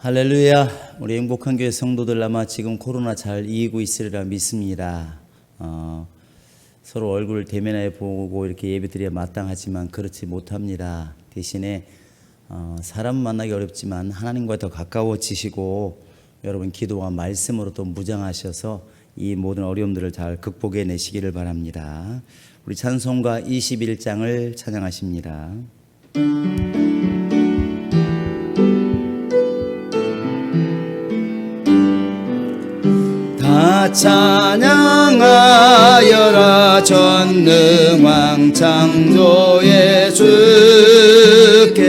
할렐루야. 우리 행복한 교회 성도들 아마 지금 코로나 잘 이기고 있으리라 믿습니다. 서로 얼굴 대면해 보고 이렇게 예배드려야 마땅하지만 그렇지 못합니다. 대신에 사람 만나기 어렵지만 하나님과 더 가까워지시고 여러분 기도와 말씀으로 또 무장하셔서 이 모든 어려움들을 잘 극복해 내시기를 바랍니다. 우리 찬송가 21장을 찬양하십니다. 다 찬양하여라 전능왕 창조의 주께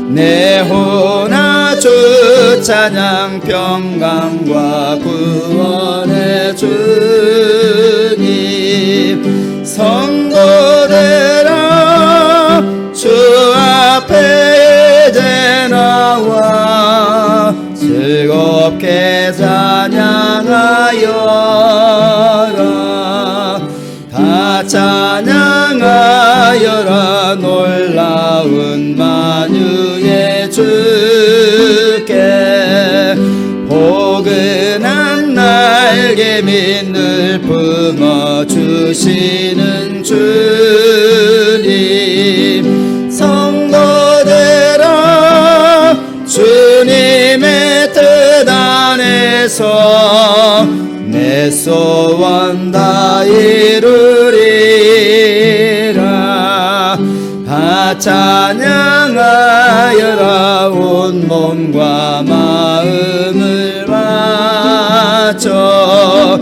내 혼아 주 찬양 평강과 구원의 주님 성도들아 주 앞에 이제 나와 즐겁게 찬양하여라 다 찬양하여라 놀라운 만유의 주께 포근한 날개 밑을 품어주시는 주님 성도들아 주님의 뜻 안에서 내 소원 다 이루리라 다 찬양하여라 온 몸과 마음을 바쳐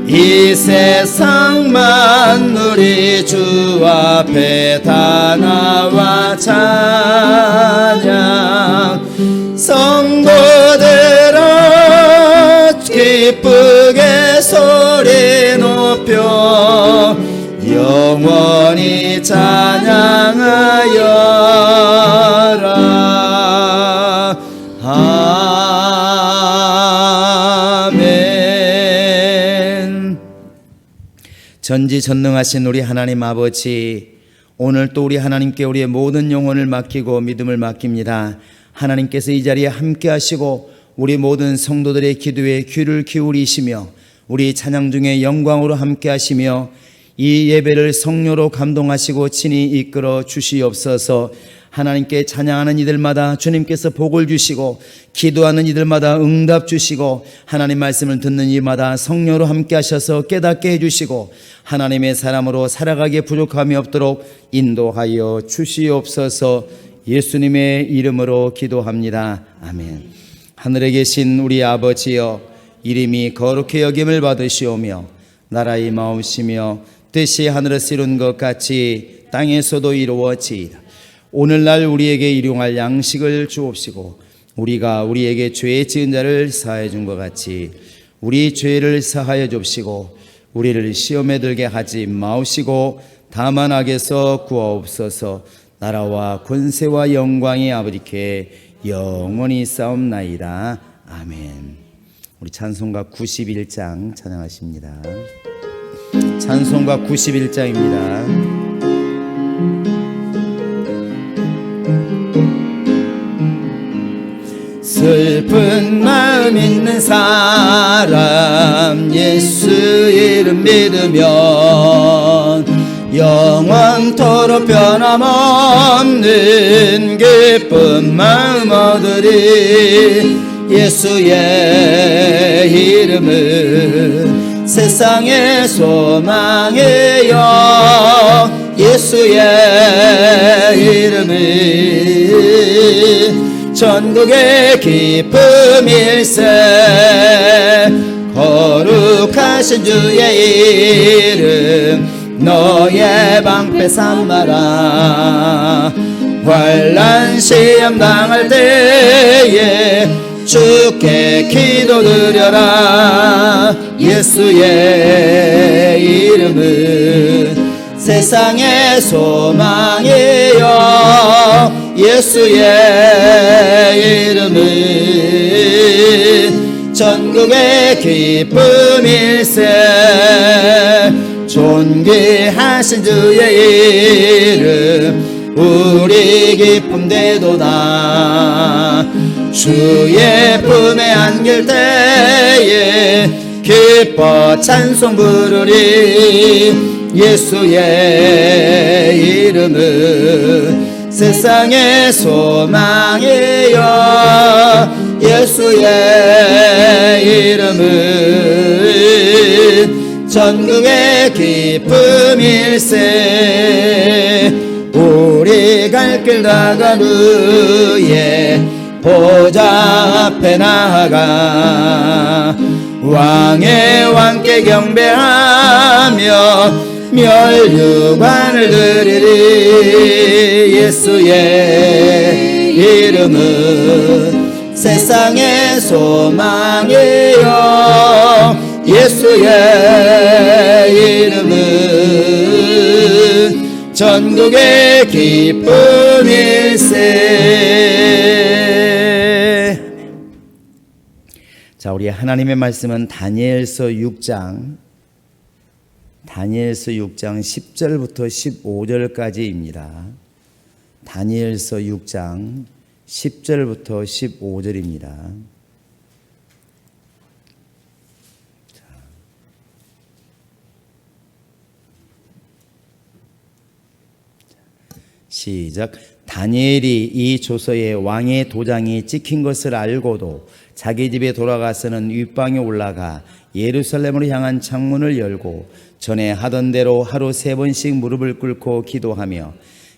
이 세상 만물이 주 앞에 다 나와 찬양 성도들아 기쁘게 소리 높여 영원히 찬양하여라 아멘. 전지전능하신 우리 하나님 아버지, 오늘 또 우리 하나님께 우리의 모든 영혼을 맡기고 믿음을 맡깁니다. 하나님께서 이 자리에 함께 하시고 우리 모든 성도들의 기도에 귀를 기울이시며 우리 찬양 중에 영광으로 함께 하시며 이 예배를 성령으로 감동하시고 친히 이끌어 주시옵소서. 하나님께 찬양하는 이들마다 주님께서 복을 주시고 기도하는 이들마다 응답 주시고 하나님 말씀을 듣는 이마다 성령으로 함께 하셔서 깨닫게 해주시고 하나님의 사람으로 살아가기에 부족함이 없도록 인도하여 주시옵소서. 예수님의 이름으로 기도합니다. 아멘. 하늘에 계신 우리 아버지여, 이름이 거룩히 여김을 받으시오며 나라의 마음이시며 뜻이 하늘에서 이룬 것 같이 땅에서도 이루어지이다. 오늘날 우리에게 일용할 양식을 주옵시고 우리가 우리에게 죄 지은 자를 사하여 준 것 같이 우리 죄를 사하여 줍시고 우리를 시험에 들게 하지 마옵시고 다만 악에서 구하옵소서. 나라와 권세와 영광이 아버지께 영원히 싸움나이다. 아멘. 우리 찬송가 91장 찬양하십니다. 찬송가 91장입니다. 슬픈 마음 있는 사람 예수 이름 믿으면 영원토록 변함없는 기쁜 마음 얻으리. 예수의 이름은 세상의 소망이여 예수의 이름은 전국의 기쁨일세. 거룩하신 주의 이름 너의 방패 삼아라. 환난 시험 당할 때에 주께 기도드려라. 예수의 이름은 세상의 소망이여 예수의 이름은 전국의 기쁨일세. 존귀하신 주의 이름 우리 기쁨 되도다. 주의 품에 안길 때에 기뻐 찬송 부르리. 예수의 이름은 세상의 소망이여. 예수의 이름은 전국의 기쁨일세. 우리 갈 길 나간 후에 보좌 앞에 나아가 왕의 왕께 경배하며 멸류관을 드리리. 예수의 이름은 세상의 소망이요. 예수의 이름은 전국의 기쁨일세. 자, 우리 하나님의 말씀은 다니엘서 6장 10절부터 15절까지입니다. 다니엘서 6장 10절부터 15절입니다. 시작. 다니엘이 이 조서에 왕의 도장이 찍힌 것을 알고도 자기 집에 돌아가서는 윗방에 올라가 예루살렘으로 향한 창문을 열고 전에 하던 대로 하루 3번씩 무릎을 꿇고 기도하며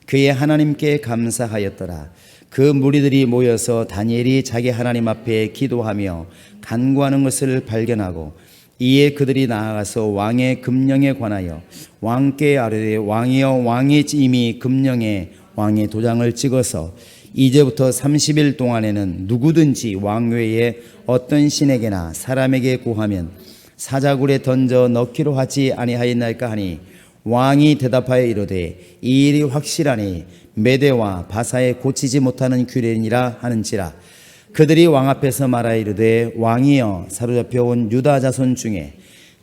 그의 하나님께 감사하였더라. 그 무리들이 모여서 다니엘이 자기 하나님 앞에 기도하며 간구하는 것을 발견하고 이에 그들이 나아가서 왕의 금령에 관하여 왕께 아뢰되 왕이여, 왕이 이미 금령에 왕의 도장을 찍어서 이제부터 30일 동안에는 누구든지 왕 외에 어떤 신에게나 사람에게 구하면 사자굴에 던져 넣기로 하지 아니하였나이까 하니 왕이 대답하여 이르되 이 일이 확실하니 메대와 바사에 고치지 못하는 규례니라 하는지라. 그들이 왕 앞에서 말하여 이르되 왕이여, 사로잡혀온 유다 자손 중에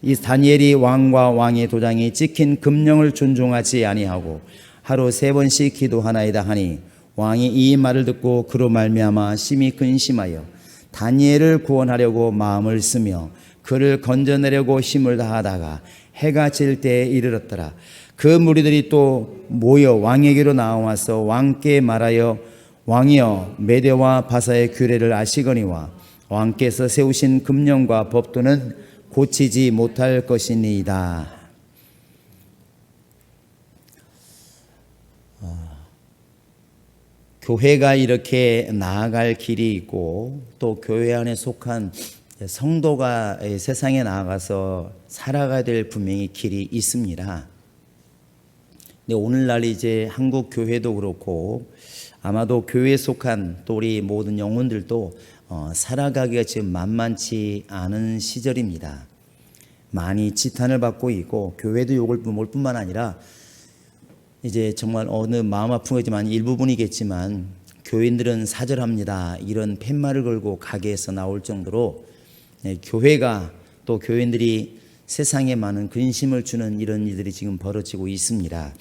이 다니엘이 왕과 왕의 도장이 찍힌 금령을 존중하지 아니하고 하루 3번씩 기도하나이다 하니 왕이 이 말을 듣고 그로 말미암아 심히 근심하여 다니엘을 구원하려고 마음을 쓰며 그를 건져내려고 힘을 다하다가 해가 질 때에 이르렀더라. 그 무리들이 또 모여 왕에게로 나와서 왕께 말하여 왕이여, 메대와 바사의 규례를 아시거니와 왕께서 세우신 금령과 법도는 고치지 못할 것이니이다. 교회가 이렇게 나아갈 길이 있고 또 교회 안에 속한 성도가 세상에 나아가서 살아가야 될 분명히 길이 있습니다. 근데 오늘날 이제 한국 교회도 그렇고 아마도 교회에 속한 또 우리 모든 영혼들도 살아가기가 지금 만만치 않은 시절입니다. 많이 지탄을 받고 있고 교회도 욕을 먹을 뿐만 아니라 이제 정말 어느 마음 아픈 거지만 일부분이겠지만 교인들은 사절합니다, 이런 팻말을 걸고 가게에서 나올 정도로 교회가 또 교인들이 세상에 많은 근심을 주는 이런 일들이 지금 벌어지고 있습니다.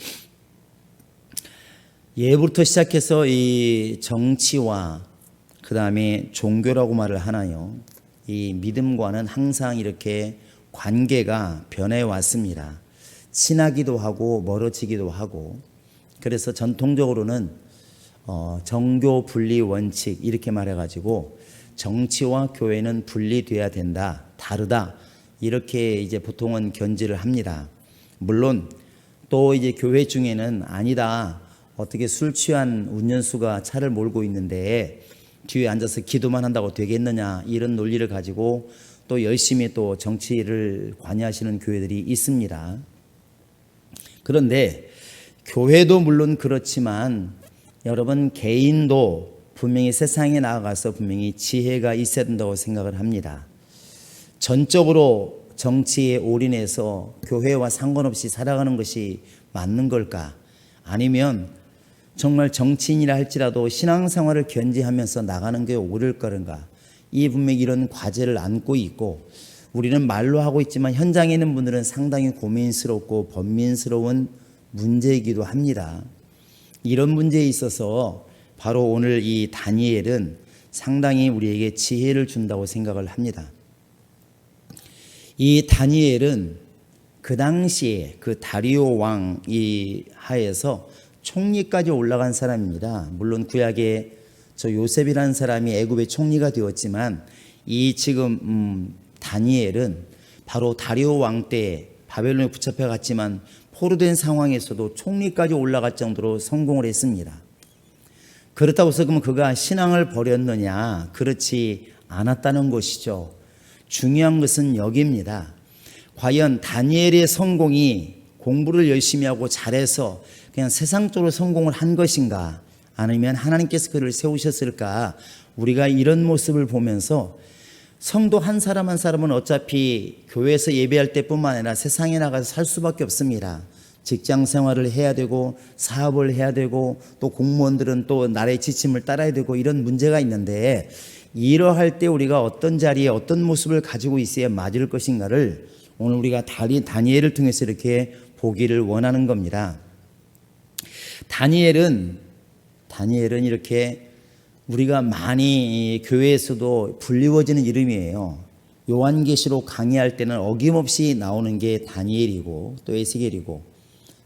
예부터 시작해서 이 정치와 그 다음에 종교라고 말을 하나요? 이 믿음과는 항상 이렇게 관계가 변해왔습니다. 친하기도 하고 멀어지기도 하고. 그래서 전통적으로는 정교 분리 원칙 이렇게 말해가지고 정치와 교회는 분리돼야 된다, 다르다, 이렇게 이제 보통은 견지를 합니다. 물론 또 이제 교회 중에는 아니다, 어떻게 술 취한 운전수가 차를 몰고 있는데 뒤에 앉아서 기도만 한다고 되겠느냐, 이런 논리를 가지고 또 열심히 또 정치를 관여하시는 교회들이 있습니다. 그런데 교회도 물론 그렇지만 여러분 개인도 분명히 세상에 나아가서 분명히 지혜가 있어야 된다고 생각을 합니다. 전적으로 정치에 올인해서 교회와 상관없이 살아가는 것이 맞는 걸까? 아니면 정말 정치인이라 할지라도 신앙생활을 견지하면서 나가는 게 옳을 거는가? 이 분명히 이런 과제를 안고 있고, 우리는 말로 하고 있지만 현장에 있는 분들은 상당히 고민스럽고 번민스러운 문제이기도 합니다. 이런 문제에 있어서 바로 오늘 이 다니엘은 상당히 우리에게 지혜를 준다고 생각을 합니다. 이 다니엘은 그 당시에 그 다리오 왕이 하에서 총리까지 올라간 사람입니다. 물론 구약에 저 요셉이라는 사람이 애굽의 총리가 되었지만 이 지금 다니엘은 바로 다리오 왕 때 바벨론에 붙잡혀 갔지만 포로된 상황에서도 총리까지 올라갈 정도로 성공을 했습니다. 그렇다고 해서 그러면 그가 신앙을 버렸느냐? 그렇지 않았다는 것이죠. 중요한 것은 여기입니다. 과연 다니엘의 성공이 공부를 열심히 하고 잘해서 그냥 세상적으로 성공을 한 것인가? 아니면 하나님께서 그를 세우셨을까? 우리가 이런 모습을 보면서 성도 한 사람 한 사람은 어차피 교회에서 예배할 때뿐만 아니라 세상에 나가서 살 수밖에 없습니다. 직장 생활을 해야 되고 사업을 해야 되고 또 공무원들은 또 나라의 지침을 따라야 되고 이런 문제가 있는데 이러할 때 우리가 어떤 자리에 어떤 모습을 가지고 있어야 맞을 것인가를 오늘 우리가 다니엘을 통해서 이렇게 보기를 원하는 겁니다. 다니엘은 이렇게 우리가 많이 교회에서도 불리워지는 이름이에요. 요한계시록 강의할 때는 어김없이 나오는 게 다니엘이고 또 에스겔이고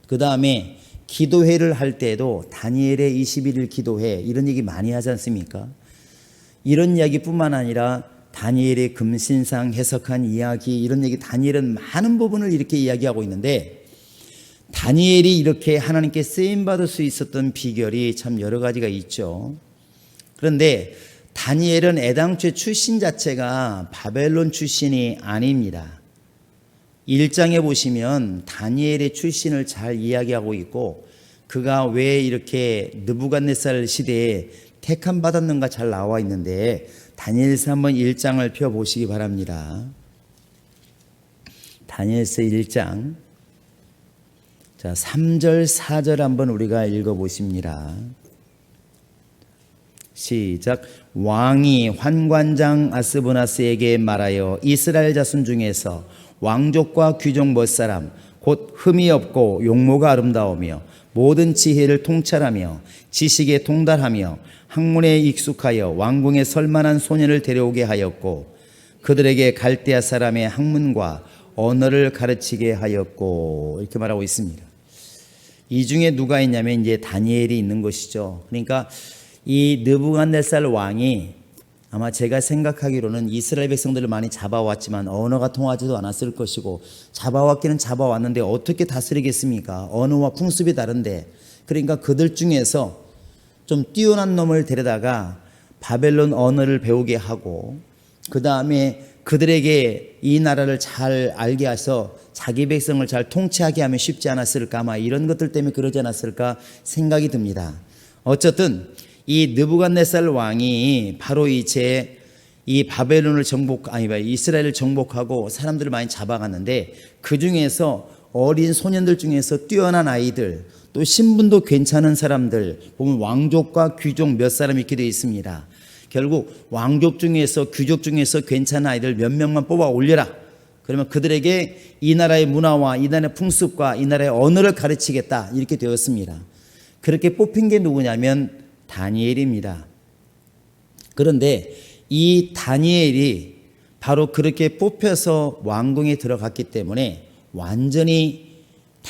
그 다음에 기도회를 할 때도 다니엘의 21일 기도회 이런 얘기 많이 하지 않습니까? 이런 이야기뿐만 아니라 다니엘의 금신상 해석한 이야기 이런 얘기 다니엘은 많은 부분을 이렇게 이야기하고 있는데 다니엘이 이렇게 하나님께 쓰임받을 수 있었던 비결이 참 여러 가지가 있죠. 그런데 다니엘은 애당초에 출신 자체가 바벨론 출신이 아닙니다. 1장에 보시면 다니엘의 출신을 잘 이야기하고 있고 그가 왜 이렇게 느부갓네살 시대에 택함 받았는가 잘 나와 있는데 다니엘서 한번 1장을 펴보시기 바랍니다. 다니엘서 1장 자 3절 4절 한번 우리가 읽어보십니다. 시작. 왕이 환관장 아스보나스에게 말하여 이스라엘 자손 중에서 왕족과 귀족 몇 사람 곧 흠이 없고 용모가 아름다우며 모든 지혜를 통찰하며 지식에 통달하며 학문에 익숙하여 왕궁에 설만한 소년을 데려오게 하였고 그들에게 갈대아 사람의 학문과 언어를 가르치게 하였고 이렇게 말하고 있습니다. 이 중에 누가 있냐면 이제 다니엘이 있는 것이죠. 그러니까 이 느부갓네살 왕이 아마 제가 생각하기로는 이스라엘 백성들을 많이 잡아왔지만 언어가 통하지도 않았을 것이고 잡아왔기는 잡아왔는데 어떻게 다스리겠습니까? 언어와 풍습이 다른데 그러니까 그들 중에서 좀 뛰어난 놈을 데려다가 바벨론 언어를 배우게 하고 그 다음에 그들에게 이 나라를 잘 알게 해서 자기 백성을 잘 통치하게 하면 쉽지 않았을까 아마 이런 것들 때문에 그러지 않았을까 생각이 듭니다. 어쨌든 이 느부갓네살 왕이 바로 이제 이 바벨론을 이스라엘을 정복하고 사람들을 많이 잡아갔는데 그 중에서 어린 소년들 중에서 뛰어난 아이들 또 신분도 괜찮은 사람들 보면 왕족과 귀족 몇 사람 있게 되어 있습니다. 결국 왕족 중에서 귀족 중에서 괜찮은 아이들 몇 명만 뽑아 올려라. 그러면 그들에게 이 나라의 문화와 이 나라의 풍습과 이 나라의 언어를 가르치겠다 이렇게 되었습니다. 그렇게 뽑힌 게 누구냐면 다니엘입니다. 그런데 이 다니엘이 바로 그렇게 뽑혀서 왕궁에 들어갔기 때문에 완전히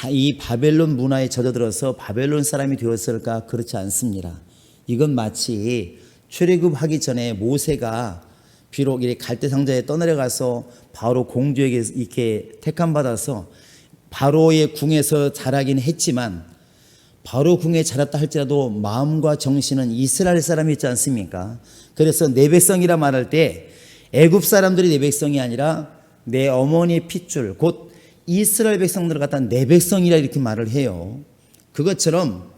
이 바벨론 문화에 젖어들어서 바벨론 사람이 되었을까? 그렇지 않습니다. 이건 마치 출애굽하기 전에 모세가 비록 이렇게 갈대상자에 떠내려가서 바로 공주에게 이렇게 택함받아서 바로의 궁에서 자라긴 했지만 바로 궁에 자랐다 할지라도 마음과 정신은 이스라엘 사람이 있지 않습니까? 그래서 내 백성이라 말할 때 애굽 사람들이 내 백성이 아니라 내 어머니의 핏줄 곧 이스라엘 백성들을 갖다 내 백성이라 이렇게 말을 해요. 그것처럼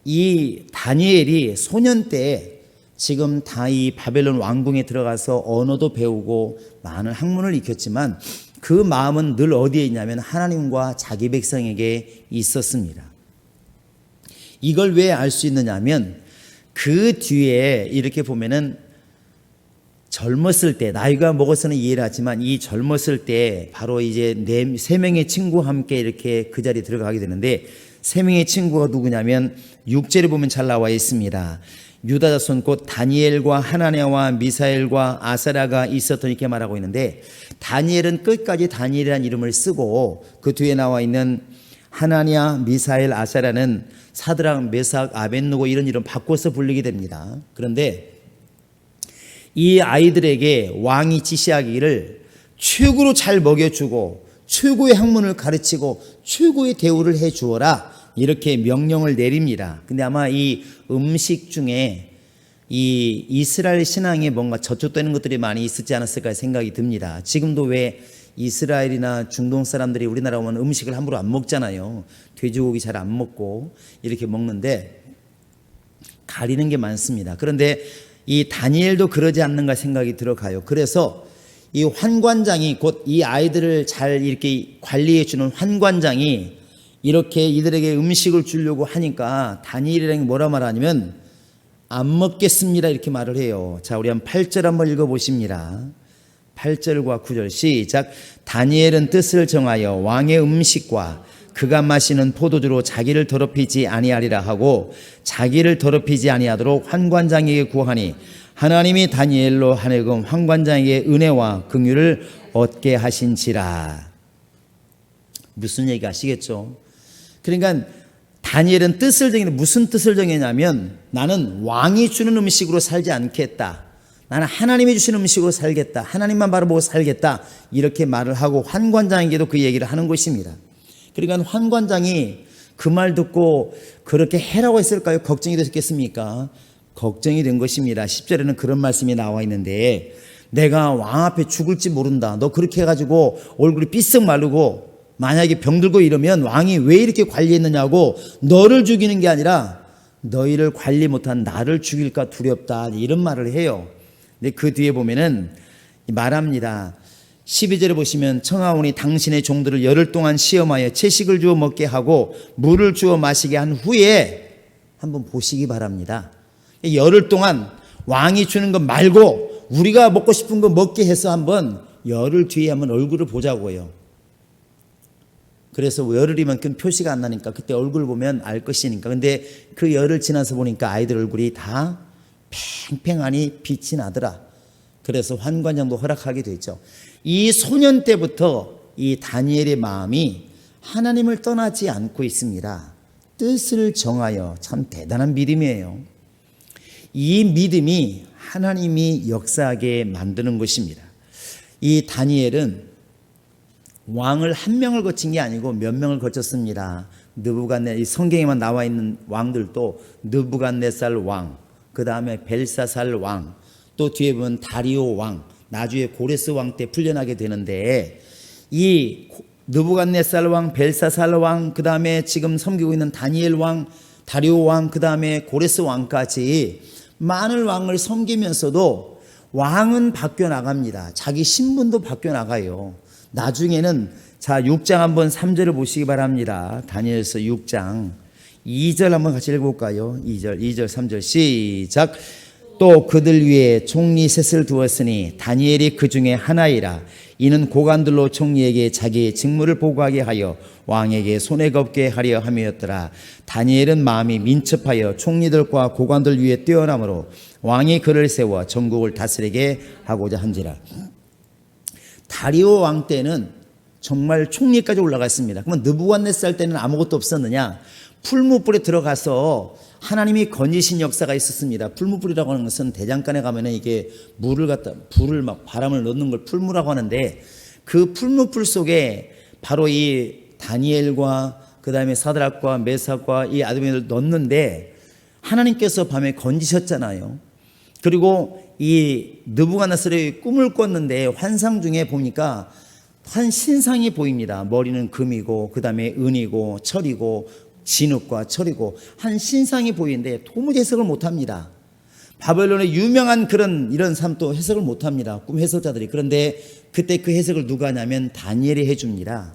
이 다니엘이 소년 때 지금 다 이 바벨론 왕궁에 들어가서 언어도 배우고 많은 학문을 익혔지만 그 마음은 늘 어디에 있냐면 하나님과 자기 백성에게 있었습니다. 이걸 왜 알 수 있느냐 하면 그 뒤에 이렇게 보면은 젊었을 때 나이가 먹어서는 이해를 하지만 이 젊었을 때 바로 이제 세 명의 친구와 함께 이렇게 그 자리에 들어가게 되는데 세 명의 친구가 누구냐면 6절에 보면 잘 나와 있습니다. 유다 자손 곧 다니엘과 하나냐와 미사엘과 아사랴가 있었던 이렇게 말하고 있는데, 다니엘은 끝까지 다니엘이라는 이름을 쓰고 그 뒤에 나와 있는 하나냐, 미사엘, 아사랴는 사드락, 메삭, 아벳느고 이런 이름 바꿔서 불리게 됩니다. 그런데 이 아이들에게 왕이 지시하기를 최고로 잘 먹여주고 최고의 학문을 가르치고 최고의 대우를 해 주어라, 이렇게 명령을 내립니다. 근데 아마 이 음식 중에 이 이스라엘 신앙에 뭔가 저촉되는 것들이 많이 있었지 않았을까 생각이 듭니다. 지금도 왜 이스라엘이나 중동 사람들이 우리나라 오면 음식을 함부로 안 먹잖아요. 돼지고기 잘 안 먹고 이렇게 먹는데 가리는 게 많습니다. 그런데 이 다니엘도 그러지 않는가 생각이 들어가요. 그래서 이 환관장이, 곧 이 아이들을 잘 이렇게 관리해 주는 환관장이 이렇게 이들에게 음식을 주려고 하니까 다니엘이라는 게 뭐라 말하냐면 안 먹겠습니다, 이렇게 말을 해요. 자, 우리 한 8절 한번 읽어보십니다. 8절과 9절 시작. 다니엘은 뜻을 정하여 왕의 음식과 그가 마시는 포도주로 자기를 더럽히지 아니하리라 하고 자기를 더럽히지 아니하도록 환관장에게 구하니 하나님이 다니엘로 하늘금 환관장에게 은혜와 긍휼을 얻게 하신지라. 무슨 얘기 아시겠죠? 그러니까 다니엘은 뜻을 정했는데 무슨 뜻을 정했냐면 나는 왕이 주는 음식으로 살지 않겠다. 나는 하나님이 주시는 음식으로 살겠다. 하나님만 바라보고 살겠다. 이렇게 말을 하고 환관장에게도 그 얘기를 하는 것입니다. 그러니까 환관장이 그 말 듣고 그렇게 해라고 했을까요? 걱정이 됐겠습니까? 걱정이 된 것입니다. 10절에는 그런 말씀이 나와 있는데, 내가 왕 앞에 죽을지 모른다. 너 그렇게 해가지고 얼굴이 삐쓱 마르고 만약에 병들고 이러면 왕이 왜 이렇게 관리했느냐고 너를 죽이는 게 아니라 너희를 관리 못한 나를 죽일까 두렵다, 이런 말을 해요. 근데 그 뒤에 보면은 말합니다. 12절에 보시면 청하오니 당신의 종들을 열흘 동안 시험하여 채식을 주어 먹게 하고 물을 주어 마시게 한 후에 한번 보시기 바랍니다. 열흘 동안 왕이 주는 것 말고 우리가 먹고 싶은 거 먹게 해서 한번 열흘 뒤에 한번 얼굴을 보자고요. 그래서 열흘이만큼 표시가 안 나니까 그때 얼굴 보면 알 것이니까. 근데 그 열흘 지나서 보니까 아이들 얼굴이 다 팽팽하니 빛이 나더라. 그래서 환관장도 허락하게 됐죠. 이 소년 때부터 이 다니엘의 마음이 하나님을 떠나지 않고 있습니다. 뜻을 정하여, 참 대단한 믿음이에요. 이 믿음이 하나님이 역사하게 만드는 것입니다. 이 다니엘은 왕을 한 명을 거친 게 아니고 몇 명을 거쳤습니다. 느부갓네, 성경에만 나와 있는 왕들도 느부갓네살 왕, 그 다음에 벨사살 왕, 또 뒤에 보면 다리오 왕, 나중에 고레스 왕 때 풀려나게 되는데, 이 느부갓네살 왕, 벨사살 왕, 그 다음에 지금 섬기고 있는 다니엘 왕, 다리오 왕, 그 다음에 고레스 왕까지 많은 왕을 섬기면서도 왕은 바뀌어 나갑니다. 자기 신분도 바뀌어 나가요. 나중에는, 자, 6장 한번 3절을 보시기 바랍니다. 다니엘서 6장 2절 한번 같이 읽어볼까요? 2절, 3절 시작. 또 그들 위에 총리 셋을 두었으니 다니엘이 그 중에 하나이라. 이는 고관들로 총리에게 자기의 직무를 보고하게 하여 왕에게 손에 겁게 하려 함이었더라. 다니엘은 마음이 민첩하여 총리들과 고관들 위에 뛰어나므로 왕이 그를 세워 전국을 다스리게 하고자 한지라. 다리오 왕 때는 정말 총리까지 올라갔습니다. 그러면 느부갓네살 때는 아무것도 없었느냐? 풀무불에 들어가서 하나님이 건지신 역사가 있었습니다. 풀무불이라고 하는 것은 대장간에 가면은 이게 물을 갖다, 불을 막 바람을 넣는 걸 풀무라고 하는데, 그 풀무불 속에 바로 이 다니엘과 그 다음에 사드락과 메삭과 이 아드베느고를 넣는데 하나님께서 밤에 건지셨잖아요. 그리고 이 느부갓네살이 꿈을 꿨는데 환상 중에 보니까 한 신상이 보입니다. 머리는 금이고 그 다음에 은이고 철이고 진흙과 철이고 한 신상이 보이는데 도무지 해석을 못합니다. 바벨론의 유명한 그런 이런 삶도 해석을 못합니다. 꿈 해석자들이. 그런데 그때 그 해석을 누가 하냐면 다니엘이 해줍니다.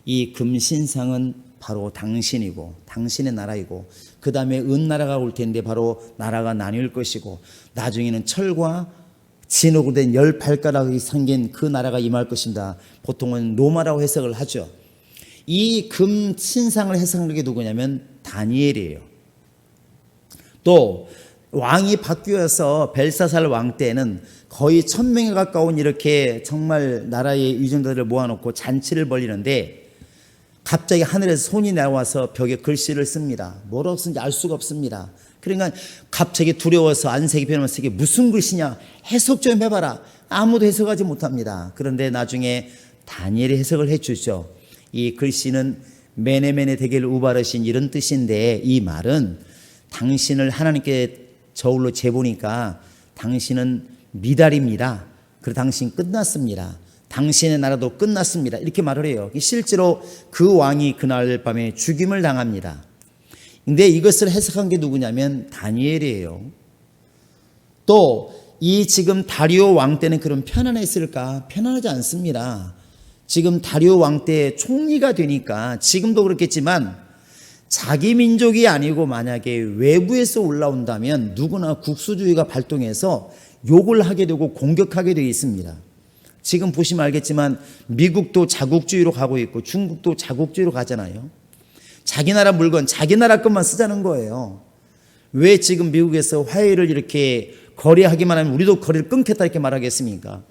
이 금신상은 바로 당신이고 당신의 나라이고 그 다음에 은나라가 올 텐데 바로 나라가 나뉠 것이고 나중에는 철과 진흙으로 된 18가락이 생긴 그 나라가 임할 것입니다. 보통은 로마라고 해석을 하죠. 이 금신상을 해석한 게 누구냐면 다니엘이에요. 또 왕이 바뀌어서 벨사살 왕 때는 거의 1000명에 가까운 이렇게 정말 나라의 위정자들을 모아놓고 잔치를 벌이는데 갑자기 하늘에서 손이 나와서 벽에 글씨를 씁니다. 뭐라고 쓰는지 알 수가 없습니다. 그러니까 갑자기 두려워서 안색이 변하면서 이게 무슨 글씨냐 해석 좀 해봐라. 아무도 해석하지 못합니다. 그런데 나중에 다니엘이 해석을 해주죠. 이 글씨는 메네메네 데겔 우바르신 이런 뜻인데 이 말은 당신을 하나님께 저울로 재보니까 당신은 미달입니다. 그리고 당신 끝났습니다. 당신의 나라도 끝났습니다. 이렇게 말을 해요. 실제로 그 왕이 그날 밤에 죽임을 당합니다. 근데 이것을 해석한 게 누구냐면 다니엘이에요. 또 이 지금 다리오 왕 때는 그럼 편안했을까? 편안하지 않습니다. 지금 다리오 왕 때 총리가 되니까 지금도 그렇겠지만 자기 민족이 아니고 만약에 외부에서 올라온다면 누구나 국수주의가 발동해서 욕을 하게 되고 공격하게 되어 있습니다. 지금 보시면 알겠지만 미국도 자국주의로 가고 있고 중국도 자국주의로 가잖아요. 자기 나라 물건, 자기 나라 것만 쓰자는 거예요. 왜 지금 미국에서 화해를 이렇게 거래하기만 하면 우리도 거래를 끊겠다 이렇게 말하겠습니까?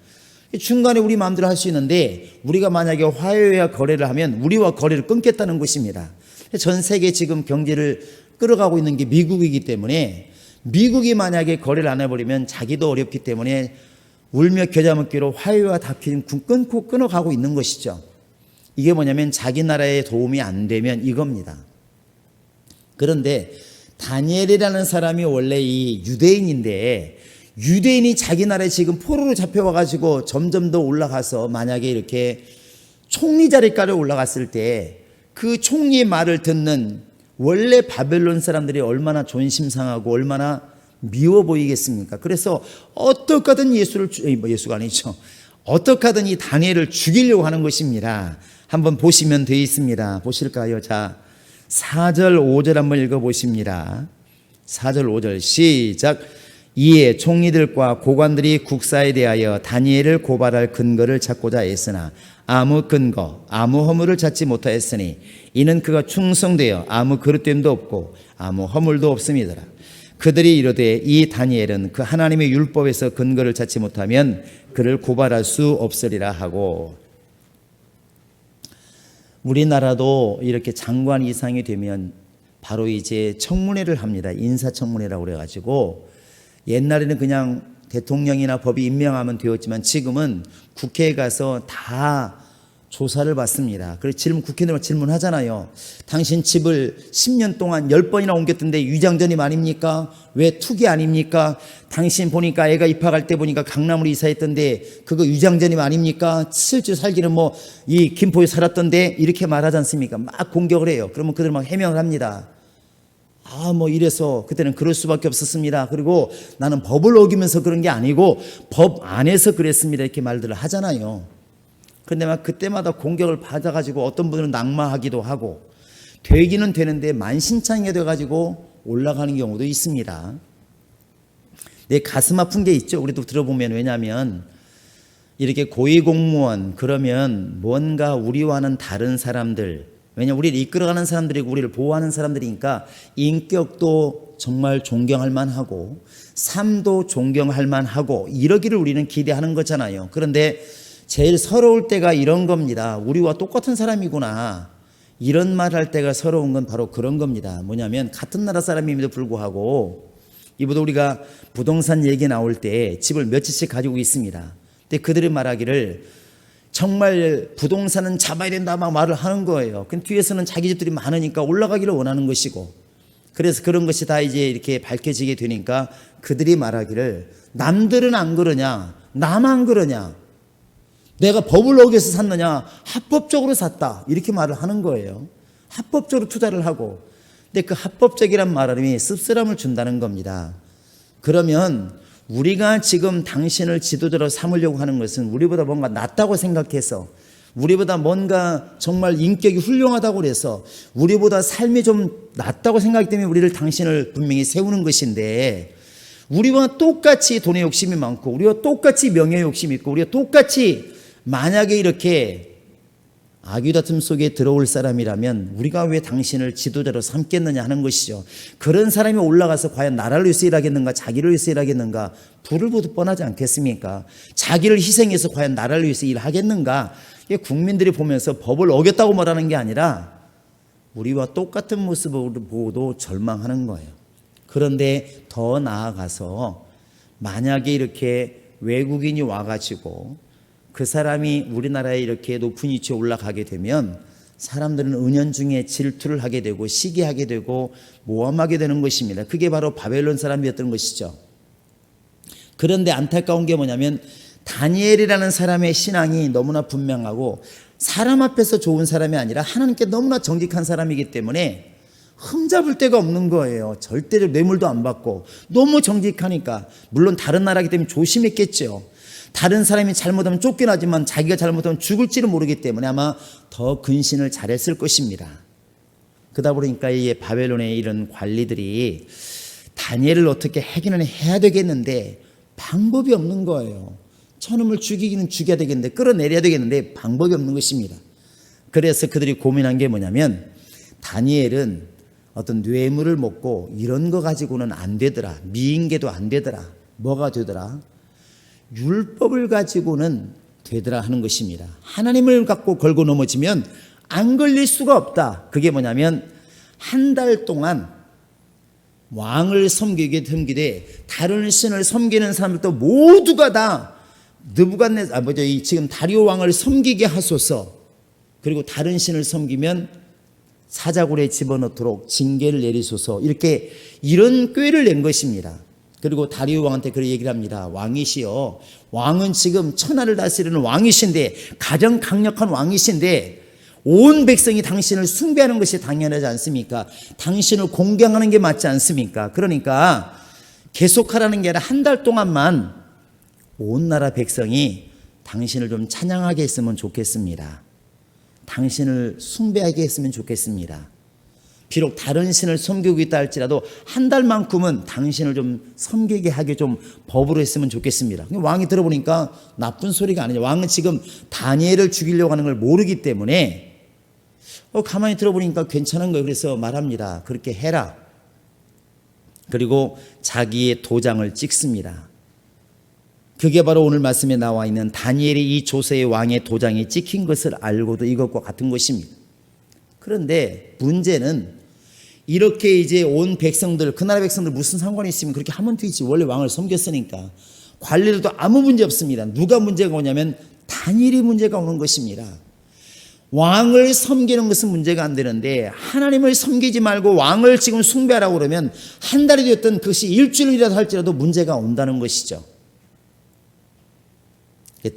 중간에 우리 마음대로 할 수 있는데 우리가 만약에 화해와 거래를 하면 우리와 거래를 끊겠다는 것입니다. 전 세계 지금 경제를 끌어가고 있는 게 미국이기 때문에 미국이 만약에 거래를 안 해버리면 자기도 어렵기 때문에 울며 겨자 먹기로 화해와 다툼 끊어가고 있는 것이죠. 이게 뭐냐면 자기 나라에 도움이 안 되면 이겁니다. 그런데 다니엘이라는 사람이 원래 이 유대인인데 유대인이 자기 나라에 지금 포로로 잡혀와가지고 점점 더 올라가서 만약에 이렇게 총리 자리까지 올라갔을 때 그 총리의 말을 듣는 원래 바벨론 사람들이 얼마나 존심상하고 얼마나 미워 보이겠습니까? 그래서 어떻게든 예수가 아니죠. 어떻게든 이 다니엘을 죽이려고 하는 것입니다. 한번 보시면 되어 있습니다. 보실까요? 자, 4절 5절 한번 읽어보십니다. 4절 5절 시작. 이에 총리들과 고관들이 국사에 대하여 다니엘을 고발할 근거를 찾고자 애쓰나 아무 근거 아무 허물을 찾지 못하였으니 이는 그가 충성되어 아무 그릇됨도 없고 아무 허물도 없음이더라. 그들이 이르되 이 다니엘은 그 하나님의 율법에서 근거를 찾지 못하면 그를 고발할 수 없으리라 하고. 우리나라도 이렇게 장관 이상이 되면 바로 이제 청문회를 합니다. 인사청문회라고 그래가지고 옛날에는 그냥 대통령이나 법이 임명하면 되었지만 지금은 국회에 가서 다 조사를 받습니다. 그래서 국회의원 질문하잖아요. 당신 집을 10년 동안 10번이나 옮겼던데 위장전입 아닙니까? 왜 투기 아닙니까? 당신 보니까 애가 입학할 때 보니까 강남으로 이사했던데 그거 위장전입 아닙니까? 실제 살기는 뭐 이 김포에 살았던데 이렇게 말하지 않습니까? 막 공격을 해요. 그러면 그들 막 해명을 합니다. 뭐 이래서 그때는 그럴 수밖에 없었습니다. 그리고 나는 법을 어기면서 그런 게 아니고 법 안에서 그랬습니다. 이렇게 말들을 하잖아요. 그런데 막 그때마다 공격을 받아가지고 어떤 분들은 낙마하기도 하고 되기는 되는데 만신창이가 돼가지고 올라가는 경우도 있습니다. 내 가슴 아픈 게 있죠. 우리도 들어보면. 왜냐하면 이렇게 고위공무원 그러면 뭔가 우리와는 다른 사람들, 왜냐하면 우리를 이끌어가는 사람들이고 우리를 보호하는 사람들이니까 인격도 정말 존경할 만하고 삶도 존경할 만하고 이러기를 우리는 기대하는 거잖아요. 그런데 제일 서러울 때가 이런 겁니다. 우리와 똑같은 사람이구나. 이런 말 할 때가 서러운 건 바로 그런 겁니다. 뭐냐면 같은 나라 사람임에도 불구하고 이보다 우리가 부동산 얘기 나올 때 집을 몇 채씩 가지고 있습니다. 근데 그들이 말하기를 정말 부동산은 잡아야 된다 막 말을 하는 거예요. 근데 뒤에서는 자기 집들이 많으니까 올라가기를 원하는 것이고 그래서 그런 것이 다 이제 이렇게 밝혀지게 되니까 그들이 말하기를 남들은 안 그러냐 나만 그러냐 내가 법을 어겨서 샀느냐 합법적으로 샀다 이렇게 말을 하는 거예요. 합법적으로 투자를 하고. 근데 그 합법적이란 말이 씁쓸함을 준다는 겁니다. 그러면 우리가 지금 당신을 지도자로 삼으려고 하는 것은 우리보다 뭔가 낫다고 생각해서 우리보다 뭔가 정말 인격이 훌륭하다고 그래서 우리보다 삶이 좀 낫다고 생각하기 때문에 우리를 당신을 분명히 세우는 것인데 우리와 똑같이 돈의 욕심이 많고 우리와 똑같이 명예의 욕심이 있고 우리가 똑같이 만약에 이렇게 아귀다툼 속에 들어올 사람이라면 우리가 왜 당신을 지도자로 삼겠느냐 하는 것이죠. 그런 사람이 올라가서 과연 나라를 위해서 일하겠는가, 자기를 위해서 일하겠는가, 불을 보듯 뻔하지 않겠습니까? 자기를 희생해서 과연 나라를 위해서 일하겠는가? 이게 국민들이 보면서 법을 어겼다고 말하는 게 아니라 우리와 똑같은 모습을 보고도 절망하는 거예요. 그런데 더 나아가서 만약에 이렇게 외국인이 와가지고 그 사람이 우리나라에 이렇게 높은 위치에 올라가게 되면 사람들은 은연중에 질투를 하게 되고 시기하게 되고 모함하게 되는 것입니다. 그게 바로 바벨론 사람이었던 것이죠. 그런데 안타까운 게 뭐냐면 다니엘이라는 사람의 신앙이 너무나 분명하고 사람 앞에서 좋은 사람이 아니라 하나님께 너무나 정직한 사람이기 때문에 흠잡을 데가 없는 거예요. 절대로 뇌물도 안 받고 너무 정직하니까. 물론 다른 나라이기 때문에 조심했겠죠. 다른 사람이 잘못하면 쫓겨나지만 자기가 잘못하면 죽을지를 모르기 때문에 아마 더 근신을 잘했을 것입니다. 그러다 보니까 이 바벨론의 이런 관리들이 다니엘을 어떻게 해기는 해야 되겠는데 방법이 없는 거예요. 저놈을 죽이기는 죽여야 되겠는데, 끌어내려야 되겠는데 방법이 없는 것입니다. 그래서 그들이 고민한 게 뭐냐면 다니엘은 어떤 뇌물을 먹고 이런 거 가지고는 안 되더라. 미인계도 안 되더라. 뭐가 되더라? 율법을 가지고는 되더라 하는 것입니다. 하나님을 갖고 걸고 넘어지면 안 걸릴 수가 없다. 그게 뭐냐면 한 달 동안 왕을 섬기게 다른 신을 섬기는 사람들도 모두가 다 지금 다리오 왕을 섬기게 하소서. 그리고 다른 신을 섬기면 사자굴에 집어넣도록 징계를 내리소서. 이런 꾀를 낸 것입니다. 그리고 다리오 왕한테 그렇게 얘기를 합니다. 왕이시여, 왕은 지금 천하를 다스리는 왕이신데, 가장 강력한 왕이신데 온 백성이 당신을 숭배하는 것이 당연하지 않습니까? 당신을 공경하는 게 맞지 않습니까? 그러니까 계속하라는 게 아니라 한 달 동안만 온 나라 백성이 당신을 좀 찬양하게 했으면 좋겠습니다. 당신을 숭배하게 했으면 좋겠습니다. 비록 다른 신을 섬기고 있다 할지라도 한 달만큼은 당신을 좀 섬기게 하게 좀 법으로 했으면 좋겠습니다. 왕이 들어보니까 나쁜 소리가 아니죠. 왕은 지금 다니엘을 죽이려고 하는 걸 모르기 때문에 가만히 들어보니까 괜찮은 거예요. 그래서 말합니다. 그렇게 해라. 그리고 자기의 도장을 찍습니다. 그게 바로 오늘 말씀에 나와 있는 다니엘이 이 조세의 왕의 도장이 찍힌 것을 알고도 이것과 같은 것입니다. 그런데 문제는 이렇게 이제 온 백성들, 그 나라 백성들 무슨 상관이 있으면 그렇게 하면 되지. 원래 왕을 섬겼으니까. 관리들도 아무 문제 없습니다. 누가 문제가 오냐면 다니엘이 문제가 오는 것입니다. 왕을 섬기는 것은 문제가 안 되는데 하나님을 섬기지 말고 왕을 지금 숭배하라고 그러면 한 달이 되었던 그것이 일주일이라도 할지라도 문제가 온다는 것이죠.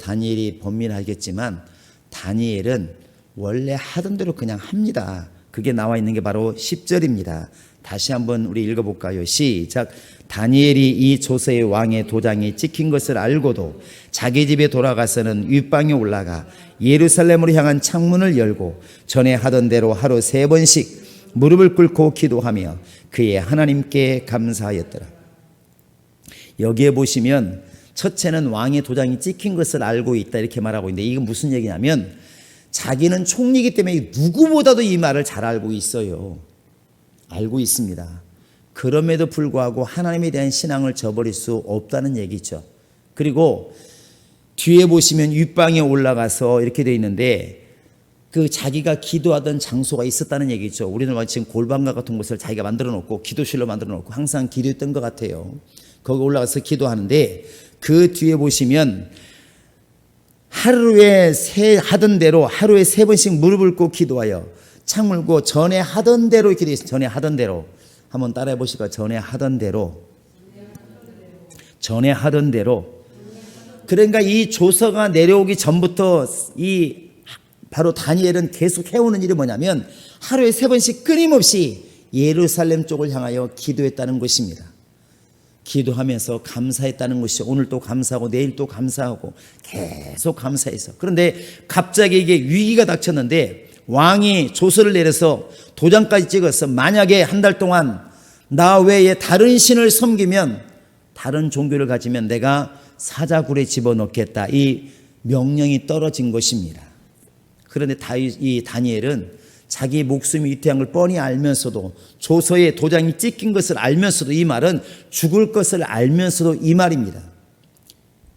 다니엘이 범민을 알겠지만 다니엘은 원래 하던 대로 그냥 합니다. 그게 나와 있는 게 바로 10절입니다. 다시 한번 우리 읽어볼까요? 시작. 다니엘이 이 조세의 왕의 도장이 찍힌 것을 알고도 자기 집에 돌아가서는 윗방에 올라가 예루살렘으로 향한 창문을 열고 전에 하던 대로 하루 3번씩 무릎을 꿇고 기도하며 그의 하나님께 감사하였더라. 여기에 보시면 첫째는 왕의 도장이 찍힌 것을 알고 있다 이렇게 말하고 있는데 이건 무슨 얘기냐면 자기는 총리이기 때문에 누구보다도 이 말을 잘 알고 있어요. 알고 있습니다. 그럼에도 불구하고 하나님에 대한 신앙을 저버릴 수 없다는 얘기죠. 그리고 뒤에 보시면 윗방에 올라가서 이렇게 되어 있는데 그 자기가 기도하던 장소가 있었다는 얘기죠. 우리는 지금 골방과 같은 곳을 자기가 만들어 놓고 기도실로 만들어 놓고 항상 기도했던 것 같아요. 거기 올라가서 기도하는데 그 뒤에 보시면 하루에 3번씩 무릎을 꿇고 기도하여 창물고 전에 하던 대로 이렇게 되어 있어요. 전에 하던 대로 한번 따라해 보실까요? 전에 하던 대로. 그러니까 이 조서가 내려오기 전부터 이 바로 다니엘은 계속 해오는 일이 뭐냐면 하루에 3번씩 끊임없이 예루살렘 쪽을 향하여 기도했다는 것입니다. 기도하면서 감사했다는 것이죠. 오늘 또 감사하고 내일 또 감사하고 계속 감사해서. 그런데 갑자기 이게 위기가 닥쳤는데 왕이 조서를 내려서 도장까지 찍어서 만약에 한 달 동안 나 외에 다른 신을 섬기면 다른 종교를 가지면 내가 사자굴에 집어넣겠다. 이 명령이 떨어진 것입니다. 그런데 이 다니엘은 자기 목숨이 위태한 걸 뻔히 알면서도, 조서에 도장이 찍힌 것을 알면서도, 이 말은 죽을 것을 알면서도 이 말입니다.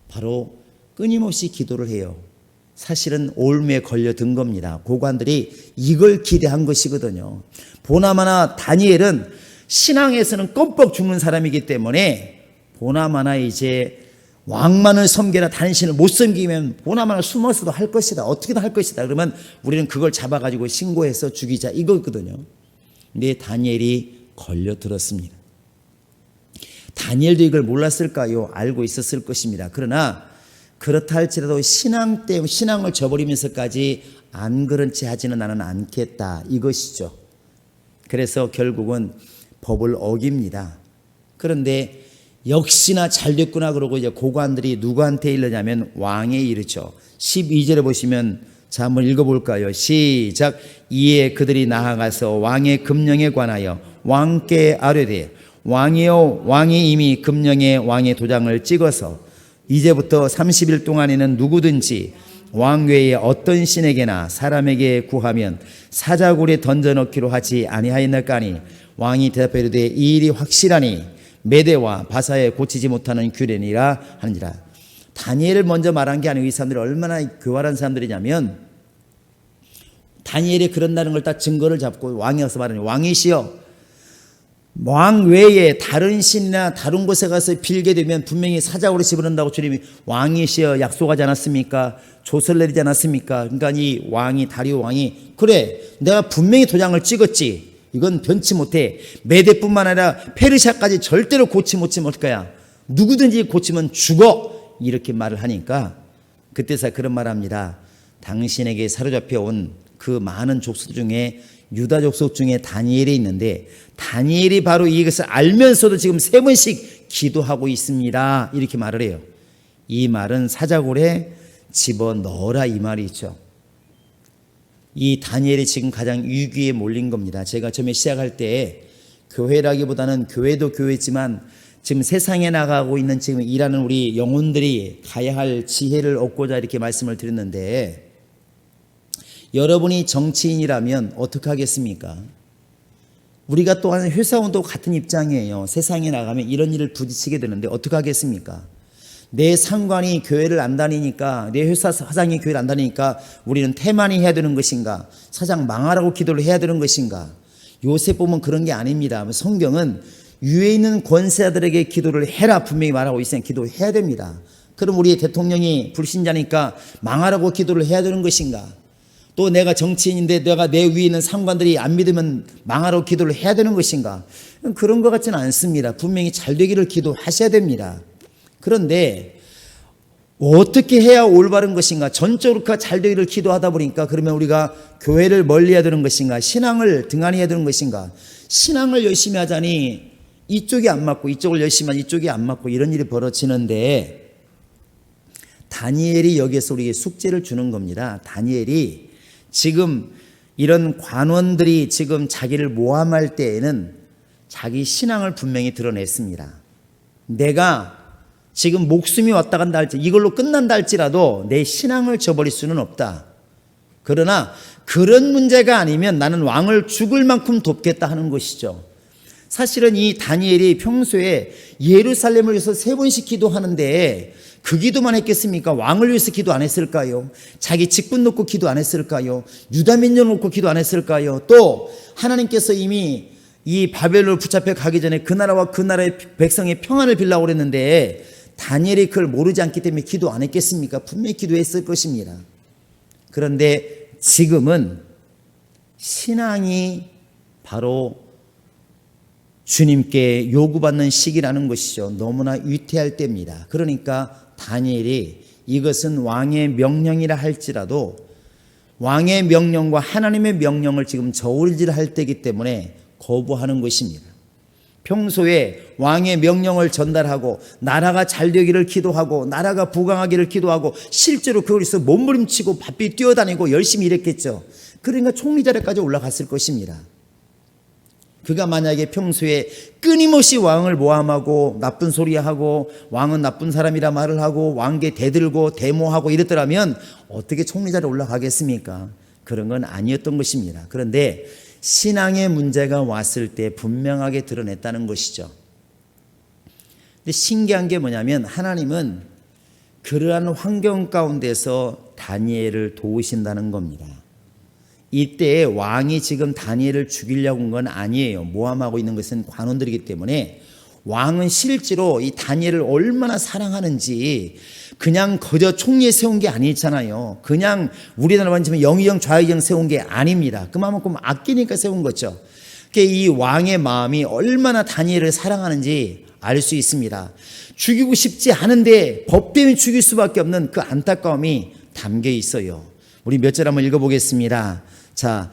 바로 끊임없이 기도를 해요. 사실은 올무에 걸려든 겁니다. 고관들이 이걸 기대한 것이거든요. 보나마나 다니엘은 신앙에서는 껌뻑 죽는 사람이기 때문에 보나마나 이제 왕만을 섬기라 당신을 못 섬기면 보나마나 숨어서도 할 것이다. 어떻게든 할 것이다. 그러면 우리는 그걸 잡아가지고 신고해서 죽이자 이거거든요. 근데 다니엘이 걸려들었습니다. 다니엘도 이걸 몰랐을까요? 알고 있었을 것입니다. 그러나 그렇다 할지라도 신앙 때문에 신앙을 저버리면서까지 안 그런 채 하지는 나는 않겠다 이것이죠. 그래서 결국은 법을 어깁니다. 그런데 역시나 잘 됐구나 그러고 이제 고관들이 누구한테 이르냐면 왕에 이르죠. 12절에 보시면 자 한번 읽어볼까요? 시작. 이에 그들이 나아가서 왕의 금령에 관하여 왕께 아뢰되 왕이여 왕이 이미 금령에 왕의 도장을 찍어서 이제부터 30일 동안에는 누구든지 왕 외에 어떤 신에게나 사람에게 구하면 사자굴에 던져넣기로 하지 아니하였나까니 왕이 대답하여 이르되 이 일이 확실하니 메대와 바사에 고치지 못하는 규례니라 하니라. 다니엘을 먼저 말한 게 아니고 이 사람들이 얼마나 교활한 사람들이냐면 다니엘이 그런다는 걸 딱 증거를 잡고 왕이 와서 말하니 왕이시여 왕 외에 다른 신이나 다른 곳에 가서 빌게 되면 분명히 사자굴에 집어넣는다고 주님이 왕이시여 약속하지 않았습니까? 조서를 내리지 않았습니까? 그러니까 이 왕이 다리오 왕이 그래 내가 분명히 도장을 찍었지 이건 변치 못해. 메대뿐만 아니라 페르시아까지 절대로 고치 못하면 어떨 거야? 누구든지 고치면 죽어 이렇게 말을 하니까 그때서 그런 말을 합니다. 당신에게 사로잡혀 온 그 많은 족속 중에 유다 족속 중에 다니엘이 있는데 다니엘이 바로 이것을 알면서도 지금 3번씩 기도하고 있습니다 이렇게 말을 해요. 이 말은 사자굴에 집어넣어라 이 말이죠. 이 다니엘이 지금 가장 위기에 몰린 겁니다. 제가 처음에 시작할 때 교회라기보다는 교회도 교회지만 지금 세상에 나가고 있는 지금 일하는 우리 영혼들이 가야 할 지혜를 얻고자 이렇게 말씀을 드렸는데 여러분이 정치인이라면 어떻게 하겠습니까? 우리가 또한 회사원도 같은 입장이에요. 세상에 나가면 이런 일을 부딪히게 되는데 어떻게 하겠습니까? 내 상관이 교회를 안 다니니까 내 회사 사장이 교회를 안 다니니까 우리는 태만히 해야 되는 것인가? 사장 망하라고 기도를 해야 되는 것인가? 요새 보면 그런 게 아닙니다. 성경은 위에 있는 권세자들에게 기도를 해라 분명히 말하고 있으니 기도해야 됩니다. 그럼 우리 대통령이 불신자니까 망하라고 기도를 해야 되는 것인가? 또 내가 정치인인데 내가 내 위에 있는 상관들이 안 믿으면 망하라고 기도를 해야 되는 것인가? 그런 것 같지는 않습니다. 분명히 잘 되기를 기도하셔야 됩니다. 그런데 어떻게 해야 올바른 것인가? 전적으로 잘 되기를 기도하다 보니까 그러면 우리가 교회를 멀리해야 되는 것인가? 신앙을 등한히 해야 되는 것인가? 신앙을 열심히 하자니 이쪽이 안 맞고 이쪽을 열심히 하니 이쪽이 안 맞고 이런 일이 벌어지는데 다니엘이 여기에서 우리에게 숙제를 주는 겁니다. 다니엘이 지금 이런 관원들이 지금 자기를 모함할 때에는 자기 신앙을 분명히 드러냈습니다. 내가 지금 목숨이 왔다 간다 할지 이걸로 끝난다 할지라도 내 신앙을 저버릴 수는 없다. 그러나 그런 문제가 아니면 나는 왕을 죽을 만큼 돕겠다 하는 것이죠. 사실은 이 다니엘이 평소에 예루살렘을 위해서 3번씩 기도하는데 그 기도만 했겠습니까? 왕을 위해서 기도 안 했을까요? 자기 직분 놓고 기도 안 했을까요? 유다 민족 놓고 기도 안 했을까요? 또 하나님께서 이미 이 바벨론을 붙잡혀 가기 전에 그 나라와 그 나라의 백성의 평안을 빌라고 그랬는데 다니엘이 그걸 모르지 않기 때문에 기도 안 했겠습니까? 분명히 기도했을 것입니다. 그런데 지금은 신앙이 바로 주님께 요구받는 시기라는 것이죠. 너무나 위태할 때입니다. 그러니까 다니엘이 이것은 왕의 명령이라 할지라도 왕의 명령과 하나님의 명령을 지금 저울질할 때이기 때문에 거부하는 것입니다. 평소에 왕의 명령을 전달하고 나라가 잘 되기를 기도하고 나라가 부강하기를 기도하고 실제로 그것을 몸부림치고 바삐 뛰어다니고 열심히 일했겠죠. 그러니까 총리 자리까지 올라갔을 것입니다. 그가 만약에 평소에 끊임없이 왕을 모함하고 나쁜 소리하고 왕은 나쁜 사람이라 말을 하고 왕께 대들고 데모하고 이랬더라면 어떻게 총리 자리에 올라가겠습니까? 그런 건 아니었던 것입니다. 그런데 신앙의 문제가 왔을 때 분명하게 드러냈다는 것이죠. 근데 신기한 게 뭐냐면 하나님은 그러한 환경 가운데서 다니엘을 도우신다는 겁니다. 이때 왕이 지금 다니엘을 죽이려고 한 건 아니에요. 모함하고 있는 것은 관원들이기 때문에 왕은 실제로 이 다니엘을 얼마나 사랑하는지 그냥 그저 총리에 세운 게 아니잖아요. 그냥 우리나라만 치면 영의정 좌의정 세운 게 아닙니다. 그만큼 아끼니까 세운 거죠. 이 왕의 마음이 얼마나 다니엘을 사랑하는지 알 수 있습니다. 죽이고 싶지 않은데 법 때문에 죽일 수밖에 없는 그 안타까움이 담겨 있어요. 우리 몇 절 한번 읽어보겠습니다. 자,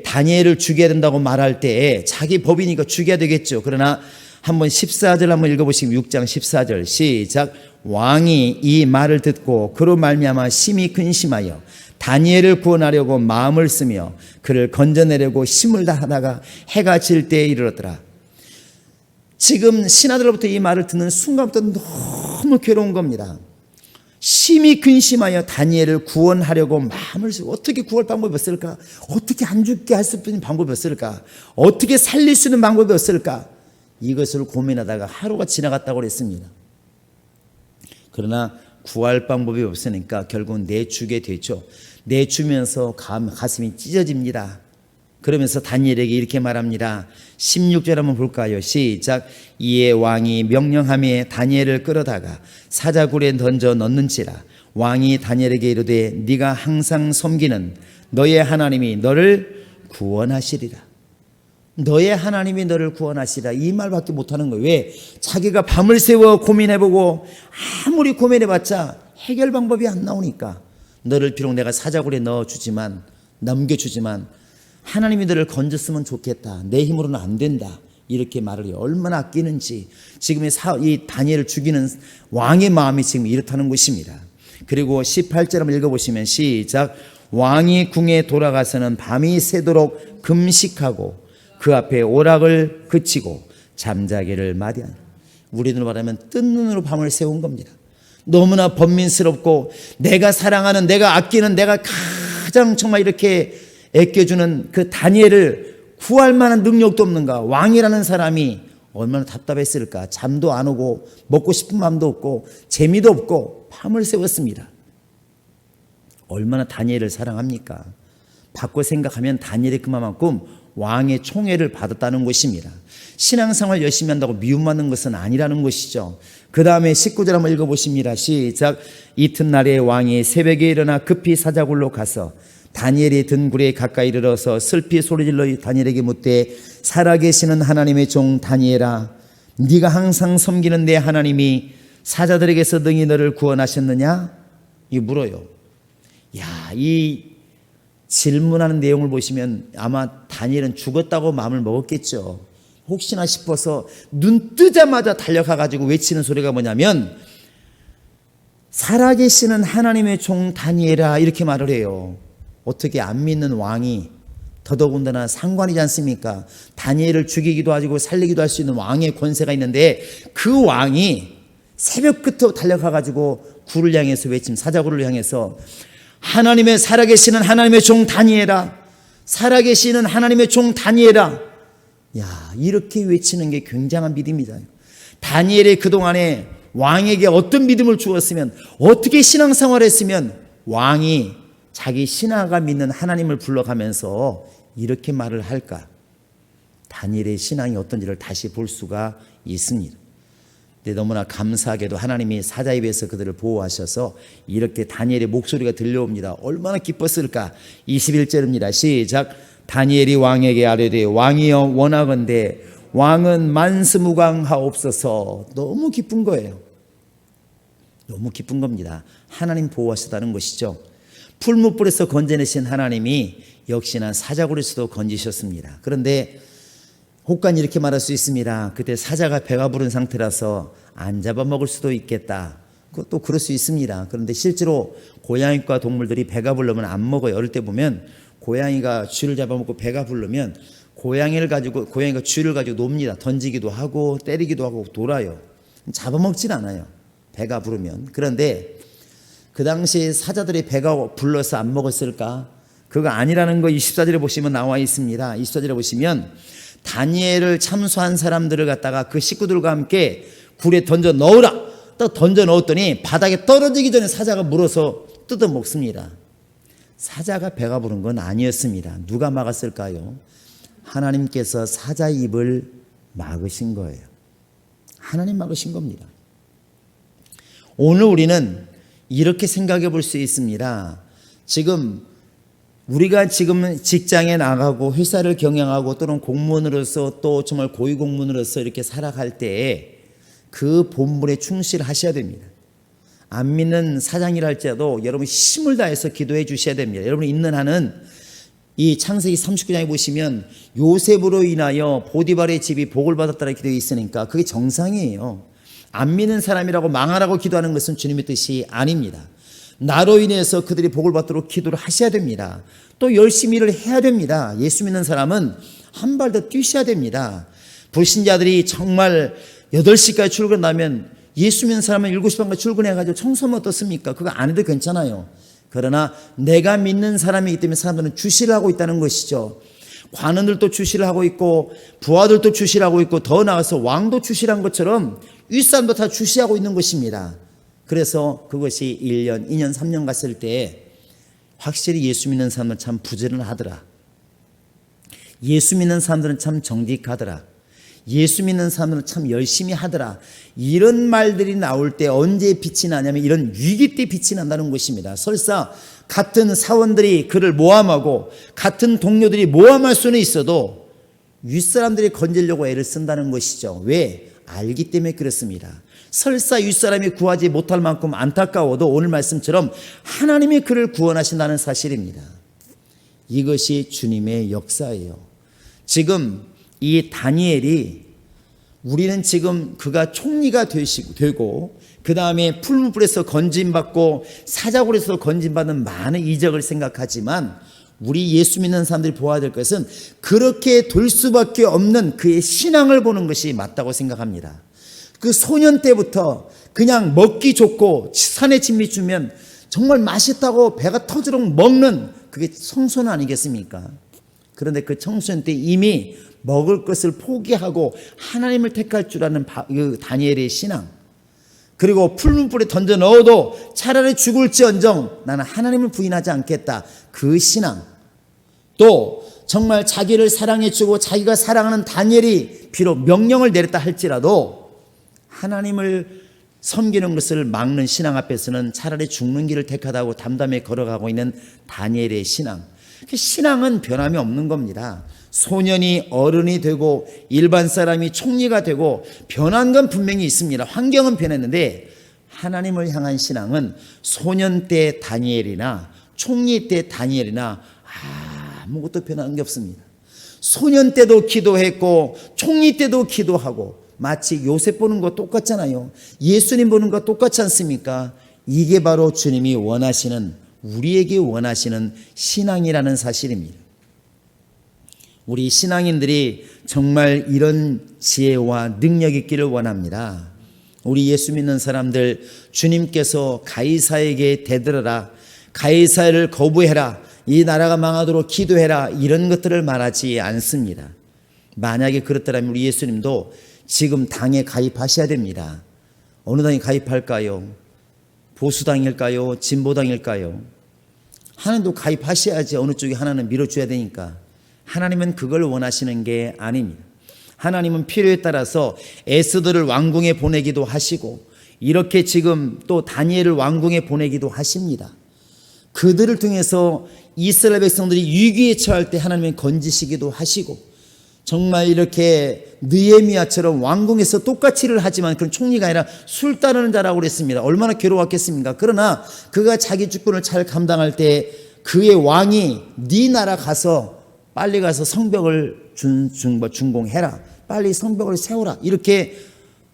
다니엘을 죽여야 된다고 말할 때 자기 법이니까 죽여야 되겠죠. 그러나 한번 14절 한번 읽어보시면 6장 14절 시작. 왕이 이 말을 듣고 그로 말미암아 심히 근심하여 다니엘을 구원하려고 마음을 쓰며 그를 건져내려고 힘을 다하다가 해가 질 때에 이르렀더라. 지금 신하들로부터 이 말을 듣는 순간부터 너무 괴로운 겁니다. 심히 근심하여 다니엘을 구원하려고 마음을 쓰고 어떻게 구할 방법이 없을까? 어떻게 안 죽게 할 수 있는 방법이 없을까? 어떻게 살릴 수 있는 방법이 없을까? 이것을 고민하다가 하루가 지나갔다고 그랬습니다. 그러나 구할 방법이 없으니까 결국은 내주게 되죠. 내주면서 가슴이 찢어집니다. 그러면서 다니엘에게 이렇게 말합니다. 16절 한번 볼까요? 시작. 이에 왕이 명령하며 다니엘을 끌어다가 사자굴에 던져 넣는지라. 왕이 다니엘에게 이르되 네가 항상 섬기는 너의 하나님이 너를 구원하시리라. 너의 하나님이 너를 구원하시리라. 이 말밖에 못하는 거예요. 왜? 자기가 밤을 새워 고민해보고 아무리 고민해봤자 해결 방법이 안 나오니까 너를 비록 내가 사자굴에 넣어주지만 넘겨주지만 하나님이 너를 건졌으면 좋겠다. 내 힘으로는 안 된다. 이렇게 말을 해요. 얼마나 아끼는지 지금 이 다니엘을 죽이는 왕의 마음이 지금 이렇다는 것입니다. 그리고 18절 한번 읽어보시면 시작. 왕이 궁에 돌아가서는 밤이 새도록 금식하고 그 앞에 오락을 그치고 잠자기를 마디하는, 우리들로 말하면 뜬 눈으로 밤을 새운 겁니다. 너무나 번민스럽고 내가 사랑하는, 내가 아끼는, 내가 가장 정말 이렇게 애껴주는 그 다니엘을 구할 만한 능력도 없는가. 왕이라는 사람이 얼마나 답답했을까. 잠도 안 오고 먹고 싶은 마음도 없고 재미도 없고 밤을 새웠습니다. 얼마나 다니엘을 사랑합니까? 바꿔 생각하면 다니엘이 그만큼 왕의 총애를 받았다는 것입니다. 신앙생활 열심히 한다고 미움받는 것은 아니라는 것이죠. 그 다음에 19절 한번 읽어보십니다. 시작. 이튿날에 왕이 새벽에 일어나 급히 사자굴로 가서 다니엘이 든 굴에 가까이 이르러서 슬피 소리질러 다니엘에게 묻되 살아계시는 하나님의 종 다니엘아, 네가 항상 섬기는 내 하나님이 사자들에게서 능히 너를 구원하셨느냐? 이 물어요. 이 질문하는 내용을 보시면 아마 다니엘은 죽었다고 마음을 먹었겠죠. 혹시나 싶어서 눈 뜨자마자 달려가가지고 외치는 소리가 뭐냐면 살아계시는 하나님의 종 다니엘아, 이렇게 말을 해요. 어떻게 안 믿는 왕이, 더더군다나 상관이지 않습니까? 다니엘을 죽이기도 하고 살리기도 할 수 있는 왕의 권세가 있는데 그 왕이 새벽부터 달려가가지고 굴을 향해서 외침, 사자굴을 향해서 하나님의 살아계시는 하나님의 종 다니엘아, 살아계시는 하나님의 종 다니엘아, 이렇게 외치는 게 굉장한 믿음이잖아요. 다니엘이 그동안에 왕에게 어떤 믿음을 주었으면, 어떻게 신앙생활을 했으면 왕이 자기 신하가 믿는 하나님을 불러가면서 이렇게 말을 할까? 다니엘의 신앙이 어떤지를 다시 볼 수가 있습니다. 근데 너무나 감사하게도 하나님이 사자 입에서 그들을 보호하셔서 이렇게 다니엘의 목소리가 들려옵니다. 얼마나 기뻤을까? 21절입니다. 시작. 다니엘이 왕에게 아뢰되 왕이여 원하건대 왕은 만스무강하옵소서. 너무 기쁜 거예요. 너무 기쁜 겁니다. 하나님 보호하셨다는 것이죠. 풀무불에서 건져내신 하나님이 역시나 사자굴에서도 건지셨습니다. 그런데 혹간 이렇게 말할 수 있습니다. 그때 사자가 배가 부른 상태라서 안 잡아먹을 수도 있겠다. 그것도 그럴 수 있습니다. 그런데 실제로 고양이과 동물들이 배가 부르면 안 먹어요. 어릴 때 보면 고양이가 쥐를 잡아먹고 배가 부르면 고양이가 쥐를 가지고 놉니다. 던지기도 하고 때리기도 하고 돌아요. 잡아먹진 않아요. 배가 부르면. 그런데 그 당시 사자들이 배가 불러서 안 먹었을까? 그거 아니라는 거 24절에 보시면 나와 있습니다. 24절에 보시면 다니엘을 참수한 사람들을 갖다가 그 식구들과 함께 굴에 던져 넣으라. 또 던져 넣었더니 바닥에 떨어지기 전에 사자가 물어서 뜯어 먹습니다. 사자가 배가 부른 건 아니었습니다. 누가 막았을까요? 하나님께서 사자 입을 막으신 거예요. 하나님 막으신 겁니다. 오늘 우리는 이렇게 생각해 볼 수 있습니다. 우리가 지금 직장에 나가고 회사를 경영하고 또는 공무원으로서 또 정말 고위공무원으로서 이렇게 살아갈 때에 그 본분에 충실하셔야 됩니다. 안 믿는 사장이라 할지라도 여러분 힘을 다해서 기도해 주셔야 됩니다. 여러분 있는 한은 이 창세기 39장에 보시면 요셉으로 인하여 보디발의 집이 복을 받았다라고 기도해 있으니까 그게 정상이에요. 안 믿는 사람이라고 망하라고 기도하는 것은 주님의 뜻이 아닙니다. 나로 인해서 그들이 복을 받도록 기도를 하셔야 됩니다. 또 열심히 일을 해야 됩니다. 예수 믿는 사람은 한 발 더 뛰셔야 됩니다. 불신자들이 정말 8시까지 출근하면 예수 믿는 사람은 7시 반까지 출근해가지고 청소하면 어떻습니까? 그거 안 해도 괜찮아요. 그러나 내가 믿는 사람이기 때문에 사람들은 주시를 하고 있다는 것이죠. 관원들도 주시를 하고 있고 부하들도 주시를 하고 있고 더 나아가서 왕도 주시를 한 것처럼 윗사람도 다 주시하고 있는 것입니다. 그래서 그것이 1년, 2년, 3년 갔을 때 확실히 예수 믿는 사람들은 참 부지런하더라. 예수 믿는 사람들은 참 정직하더라. 예수 믿는 사람들은 참 열심히 하더라. 이런 말들이 나올 때 언제 빛이 나냐면 이런 위기 때 빛이 난다는 것입니다. 설사 같은 사원들이 그를 모함하고 같은 동료들이 모함할 수는 있어도 윗사람들이 건지려고 애를 쓴다는 것이죠. 왜? 알기 때문에 그렇습니다. 설사 윗사람이 구하지 못할 만큼 안타까워도 오늘 말씀처럼 하나님이 그를 구원하신다는 사실입니다. 이것이 주님의 역사예요. 지금 이 다니엘이 우리는 지금 그가 총리가 되고 그 다음에 풀무불에서 건진받고 사자굴에서 건진받는 많은 이적을 생각하지만 우리 예수 믿는 사람들이 보아야 될 것은 그렇게 될 수밖에 없는 그의 신앙을 보는 것이 맞다고 생각합니다. 그 소년 때부터 그냥 먹기 좋고 산에 진미 주면 정말 맛있다고 배가 터지도록 먹는 그게 청소년 아니겠습니까? 그런데 그 청소년 때 이미 먹을 것을 포기하고 하나님을 택할 줄 아는 다니엘의 신앙, 그리고 풀문불에 던져 넣어도 차라리 죽을지언정 나는 하나님을 부인하지 않겠다, 그 신앙, 또 정말 자기를 사랑해주고 자기가 사랑하는 다니엘이 비록 명령을 내렸다 할지라도 하나님을 섬기는 것을 막는 신앙 앞에서는 차라리 죽는 길을 택하다고 담담히 걸어가고 있는 다니엘의 신앙. 신앙은 변함이 없는 겁니다. 소년이 어른이 되고 일반 사람이 총리가 되고 변한 건 분명히 있습니다. 환경은 변했는데 하나님을 향한 신앙은 소년 때 다니엘이나 총리 때 다니엘이나 아무것도 변한 게 없습니다. 소년 때도 기도했고 총리 때도 기도하고 마치 요셉 보는 거 똑같잖아요. 예수님 보는 거 똑같지 않습니까? 이게 바로 주님이 원하시는, 우리에게 원하시는 신앙이라는 사실입니다. 우리 신앙인들이 정말 이런 지혜와 능력 있기를 원합니다. 우리 예수 믿는 사람들, 주님께서 가이사에게 대들어라, 가이사를 거부해라, 이 나라가 망하도록 기도해라, 이런 것들을 말하지 않습니다. 만약에 그렇다면 우리 예수님도 지금 당에 가입하셔야 됩니다. 어느 당에 가입할까요? 보수당일까요? 진보당일까요? 하나님도 가입하셔야지 어느 쪽에 하나는 밀어줘야 되니까. 하나님은 그걸 원하시는 게 아닙니다. 하나님은 필요에 따라서 에스더를 왕궁에 보내기도 하시고 이렇게 지금 또 다니엘을 왕궁에 보내기도 하십니다. 그들을 통해서 이스라엘 백성들이 위기에 처할 때 하나님은 건지시기도 하시고 정말 이렇게 느헤미야처럼 왕궁에서 똑같이 일을 하지만 그런 총리가 아니라 술 따르는 자라고 그랬습니다. 얼마나 괴로웠겠습니까? 그러나 그가 자기 주권을 잘 감당할 때 그의 왕이 네 나라 가서 빨리 가서 성벽을 준공해라, 빨리 성벽을 세워라, 이렇게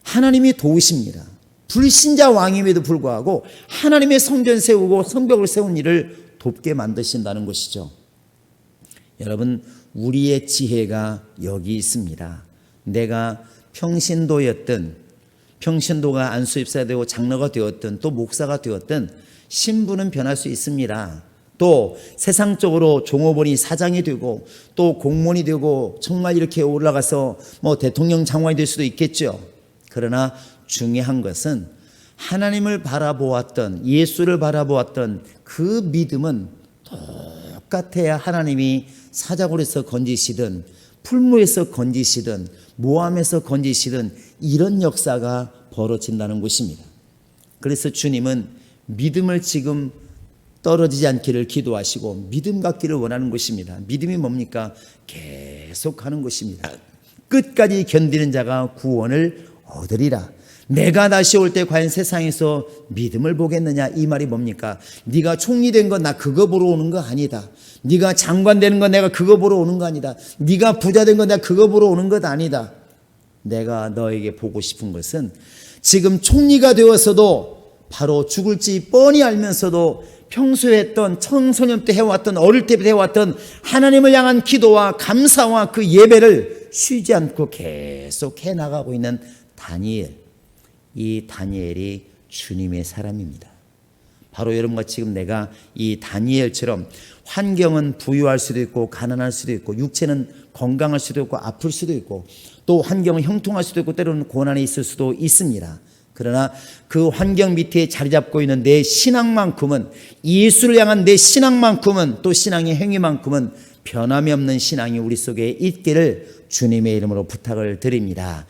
하나님이 도우십니다. 불신자 왕임에도 불구하고 하나님의 성전 세우고 성벽을 세운 일을 돕게 만드신다는 것이죠. 여러분, 우리의 지혜가 여기 있습니다. 내가 평신도였든 평신도가 안수입사가 되고 장로가 되었든 또 목사가 되었든 신분은 변할 수 있습니다. 또 세상적으로 종업원이 사장이 되고 또 공무원이 되고 정말 이렇게 올라가서 뭐 대통령 장관이 될 수도 있겠죠. 그러나 중요한 것은 하나님을 바라보았던, 예수를 바라보았던 그 믿음은 똑같아야 하나님이 사자굴에서 건지시든 풀무에서 건지시든 모함에서 건지시든 이런 역사가 벌어진다는 것입니다. 그래서 주님은 믿음을 지금 떨어지지 않기를 기도하시고 믿음 갖기를 원하는 것입니다. 믿음이 뭡니까? 계속하는 것입니다. 끝까지 견디는 자가 구원을 얻으리라. 내가 다시 올 때 과연 세상에서 믿음을 보겠느냐, 이 말이 뭡니까? 네가 총리 된 건 나 그거 보러 오는 거 아니다. 네가 장관 되는 건 내가 그거 보러 오는 거 아니다. 네가 부자 된 건 내가 그거 보러 오는 것 아니다. 내가 너에게 보고 싶은 것은 지금 총리가 되어서도 바로 죽을지 뻔히 알면서도 평소에 했던, 청소년 때 해왔던, 어릴 때부터 해왔던 하나님을 향한 기도와 감사와 그 예배를 쉬지 않고 계속 해나가고 있는 다니엘. 이 다니엘이 주님의 사람입니다. 바로 여러분과 지금 내가 이 다니엘처럼 환경은 부유할 수도 있고 가난할 수도 있고 육체는 건강할 수도 있고 아플 수도 있고 또 환경은 형통할 수도 있고 때로는 고난이 있을 수도 있습니다. 그러나 그 환경 밑에 자리 잡고 있는 내 신앙만큼은, 예수를 향한 내 신앙만큼은, 또 신앙의 행위만큼은 변함이 없는 신앙이 우리 속에 있기를 주님의 이름으로 부탁을 드립니다.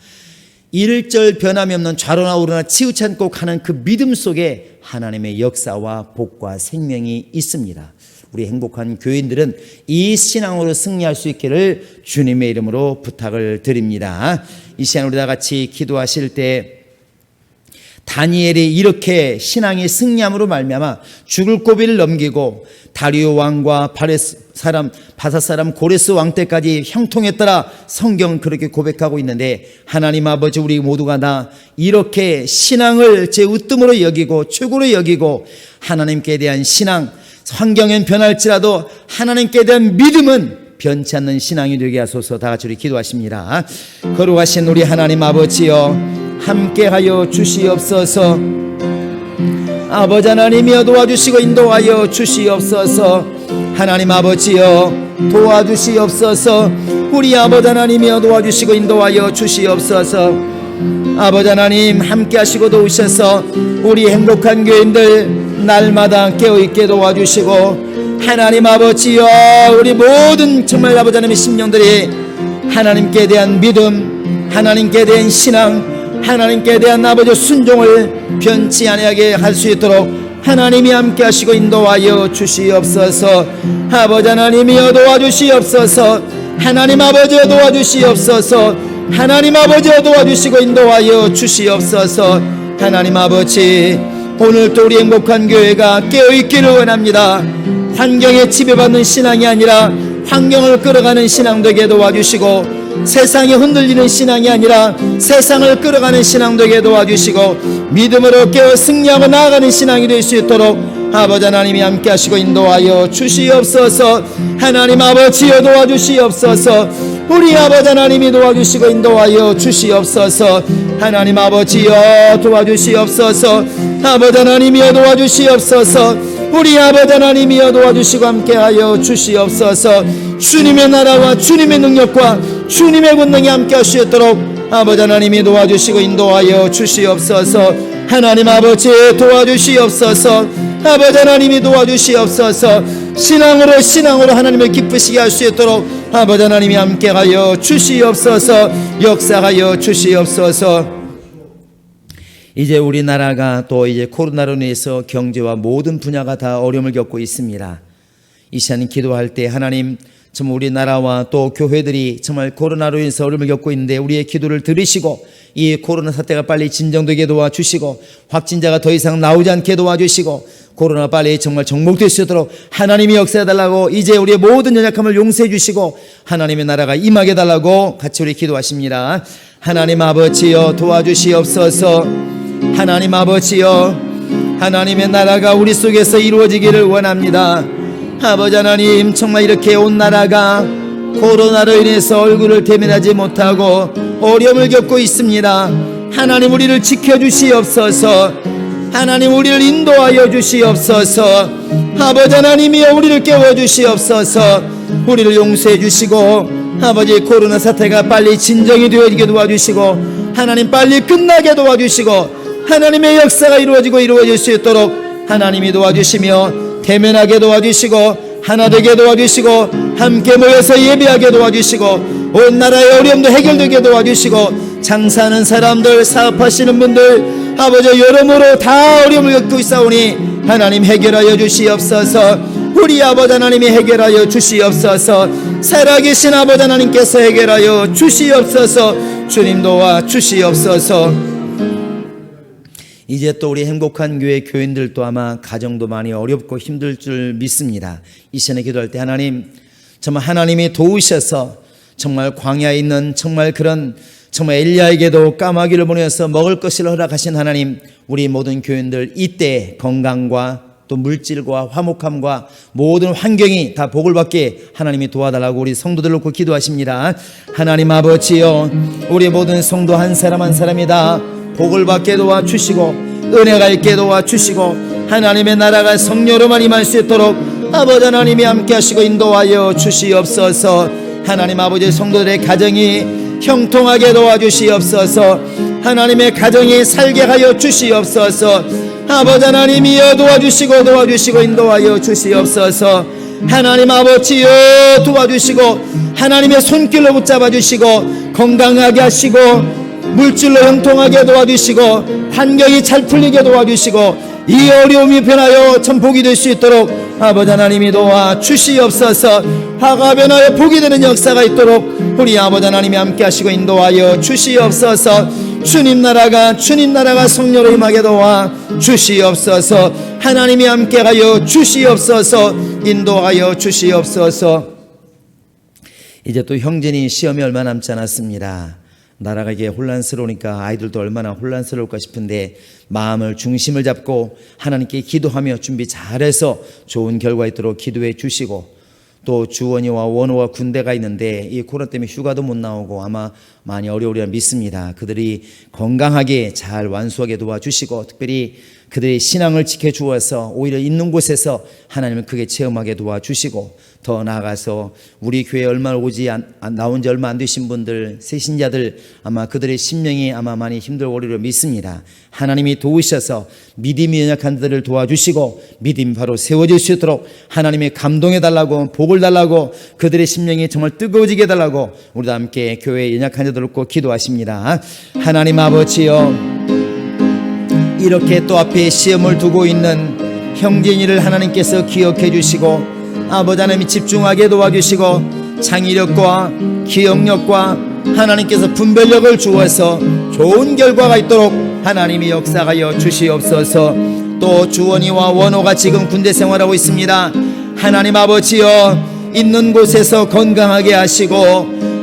일절 변함이 없는 좌로나 우로나 치우치 않고 가는 그 믿음 속에 하나님의 역사와 복과 생명이 있습니다. 우리 행복한 교인들은 이 신앙으로 승리할 수 있기를 주님의 이름으로 부탁을 드립니다. 이 시간 우리 다 같이 기도하실 때 다니엘이 이렇게 신앙의 승리함으로 말미암아 죽을 고비를 넘기고 다리오 왕과 바사 사람 고레스 왕 때까지 형통했더라. 성경은 그렇게 고백하고 있는데, 하나님 아버지, 우리 모두가 다 이렇게 신앙을 제 으뜸으로 여기고 최고로 여기고 하나님께 대한 신앙, 환경은 변할지라도 하나님께 대한 믿음은 변치 않는 신앙이 되게 하소서. 다 같이 우리 기도하십니다. 거룩하신 우리 하나님 아버지여, 함께하여 주시옵소서. 아버지 하나님이여 도와주시고 인도하여 주시옵소서. 하나님 아버지여 도와주시옵소서. 우리 아버지 하나님이여 도와주시고 인도하여 주시옵소서. 아버지 하나님 함께하시고 도우셔서 우리 행복한 교인들 날마다 깨어있게 도와주시고, 하나님 아버지여 우리 모든 정말 아버지 하나님의 심령들이 하나님께 대한 믿음, 하나님께 대한 신앙, 하나님께 대한 아버지 순종을 변치 아니하게 할 수 있도록 하나님이 함께 하시고 인도하여 주시옵소서. 아버지 하나님이여 도와주시옵소서. 하나님 아버지여 도와주시옵소서. 하나님 아버지여 도와주시고 인도하여 주시옵소서. 하나님 아버지, 오늘도 우리 행복한 교회가 깨어있기를 원합니다. 환경에 지배받는 신앙이 아니라 환경을 끌어가는 신앙 되게 도와주시고, 세상에 흔들리는 신앙이 아니라 세상을 끌어가는 신앙 되게 도와주시고, 믿음으로 깨어 승리하고 나아가는 신앙이 될 수 있도록 아버지 하나님이 함께 하시고 인도하여 주시옵소서. 하나님 아버지여 도와주시옵소서. 우리 아버지 하나님이 도와주시고 인도하여 주시옵소서. 하나님 아버지여 도와주시옵소서. 아버지 하나님이여 도와주시옵소서. 우리 아버지 하나님이여 도와주시고 함께하여 주시옵소서. 주님의 나라와 주님의 능력과 주님의 권능이 함께 하시도록 아버지 하나님이 도와주시고 인도하여 주시옵소서. 하나님 아버지 도와주시옵소서. 아버지 하나님이 도와주시옵소서. 신앙으로 하나님을 기쁘시게 할 수 있도록 아버지 하나님이 함께하여 주시옵소서. 역사하여 주시옵소서. 이제 우리나라가 또 이제 코로나로 인해서 경제와 모든 분야가 다 어려움을 겪고 있습니다. 이 시간 기도할 때 하나님, 정말 우리나라와 또 교회들이 정말 코로나로 인해서 어려움을 겪고 있는데 우리의 기도를 들으시고 이 코로나 사태가 빨리 진정되게 도와주시고 확진자가 더 이상 나오지 않게 도와주시고 코로나 빨리 정말 정복될 수 있도록 하나님이 역사해달라고, 이제 우리의 모든 연약함을 용서해 주시고 하나님의 나라가 임하게 달라고 같이 우리 기도하십니다. 하나님 아버지여 도와주시옵소서. 하나님 아버지여, 하나님의 나라가 우리 속에서 이루어지기를 원합니다. 아버지 하나님, 정말 이렇게 온 나라가 코로나로 인해서 얼굴을 대면하지 못하고 어려움을 겪고 있습니다. 하나님 우리를 지켜주시옵소서. 하나님 우리를 인도하여 주시옵소서. 아버지 하나님이여 우리를 깨워주시옵소서. 우리를 용서해 주시고 아버지 코로나 사태가 빨리 진정이 되어지게 도와주시고 하나님 빨리 끝나게 도와주시고 하나님의 역사가 이루어질 수 있도록 하나님이 도와주시며 대면하게 도와주시고 하나 되게 도와주시고 함께 모여서 예배하게 도와주시고 온 나라의 어려움도 해결되게 도와주시고 장사하는 사람들 사업하시는 분들 아버지 여러모로 다 어려움을 겪고 있사오니 하나님 해결하여 주시옵소서. 우리 아버지 하나님이 해결하여 주시옵소서. 살아계신 아버지 하나님께서 해결하여 주시옵소서. 주님 도와 주시옵소서. 이제 또 우리 행복한 교회 교인들도 아마 가정도 많이 어렵고 힘들 줄 믿습니다. 이 시간에 기도할 때 하나님 정말 하나님이 도우셔서 정말 광야에 있는 정말 그런 정말 엘리야에게도 까마귀를 보내서 먹을 것을 허락하신 하나님, 우리 모든 교인들 이때 건강과 또 물질과 화목함과 모든 환경이 다 복을 받게 하나님이 도와달라고 우리 성도들 놓고 기도하십니다. 하나님 아버지여, 우리 모든 성도 한 사람 한 사람이다 복을 받게 도와주시고 은혜가 있게 도와주시고 하나님의 나라가 성령으로만 임할 수 있도록 아버지 하나님이 함께 하시고 인도하여 주시옵소서. 하나님 아버지 성도들의 가정이 형통하게 도와주시옵소서. 하나님의 가정이 살게 하여 주시옵소서. 아버지 하나님이여 도와주시고 인도하여 주시옵소서. 하나님 아버지여 도와주시고 하나님의 손길로 붙잡아 주시고 건강하게 하시고 물질로 형통하게 도와주시고 환경이 잘 풀리게 도와주시고 이 어려움이 변하여 참 복이 될 수 있도록 아버지 하나님이 도와주시옵소서. 화가 변하여 복이 되는 역사가 있도록 우리 아버지 하나님이 함께 하시고 인도하여 주시옵소서. 주님 나라가 성령으로 임하게 도와주시옵소서. 하나님이 함께 하여 주시옵소서. 인도하여 주시옵소서. 이제 또 형제니 시험이 얼마 남지 않았습니다. 나라가 이게 혼란스러우니까 아이들도 얼마나 혼란스러울까 싶은데 마음을 중심을 잡고 하나님께 기도하며 준비 잘해서 좋은 결과 있도록 기도해 주시고, 또 주원이와 원호와 군대가 있는데 이 코로나 때문에 휴가도 못 나오고 아마 많이 어려우리라 믿습니다. 그들이 건강하게 잘 완수하게 도와주시고 특별히 그들의 신앙을 지켜주어서 오히려 있는 곳에서 하나님을 크게 체험하게 도와주시고, 더 나아가서 우리 교회에 얼마 나온 지 얼마 안 되신 분들 새신자들 아마 그들의 심령이 아마 많이 힘들고 오리라 믿습니다. 하나님이 도우셔서 믿음이 연약한 자들을 도와주시고 믿음이 바로 세워질 수 있도록 하나님이 감동해 달라고 복을 달라고 그들의 심령이 정말 뜨거워지게 해달라고 우리도 함께 교회에 연약한 자들을 놓고 기도하십니다. 하나님 아버지여, 이렇게 또 앞에 시험을 두고 있는 형제니를 하나님께서 기억해 주시고 아버지 하나님이 집중하게 도와주시고 창의력과 기억력과 하나님께서 분별력을 주어서 좋은 결과가 있도록 하나님이 역사하여 주시옵소서. 또 주원이와 원호가 지금 군대 생활하고 있습니다. 하나님 아버지여, 있는 곳에서 건강하게 하시고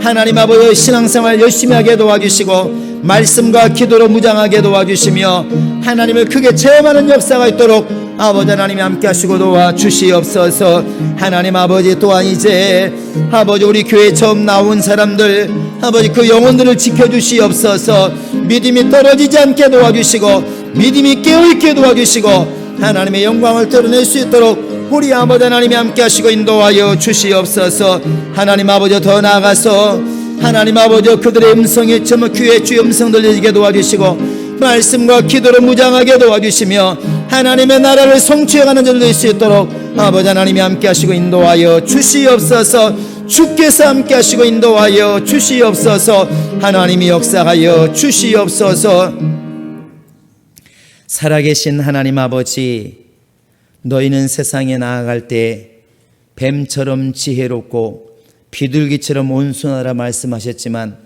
하나님 아버지 신앙생활 열심히 하게 도와주시고 말씀과 기도로 무장하게 도와주시며 하나님을 크게 체험하는 역사가 있도록 아버지 하나님이 함께 하시고 도와주시옵소서. 하나님 아버지 또한 이제 아버지 우리 교회 처음 나온 사람들 아버지 그 영혼들을 지켜주시옵소서. 믿음이 떨어지지 않게 도와주시고 믿음이 깨어있게 도와주시고 하나님의 영광을 드러낼 수 있도록 우리 아버지 하나님이 함께 하시고 인도하여 주시옵소서. 하나님 아버지 더 나아가서 하나님 아버지 그들의 음성이 정말 귀에 주의 음성 들리게 도와주시고 말씀과 기도로 무장하게 도와주시며 하나님의 나라를 성취해가는 자들 될 수 있도록 아버지 하나님이 함께 하시고 인도하여 주시옵소서. 주께서 함께 하시고 인도하여 주시옵소서. 하나님이 역사하여 주시옵소서. 살아계신 하나님 아버지, 너희는 세상에 나아갈 때 뱀처럼 지혜롭고 비둘기처럼 온순하라 말씀하셨지만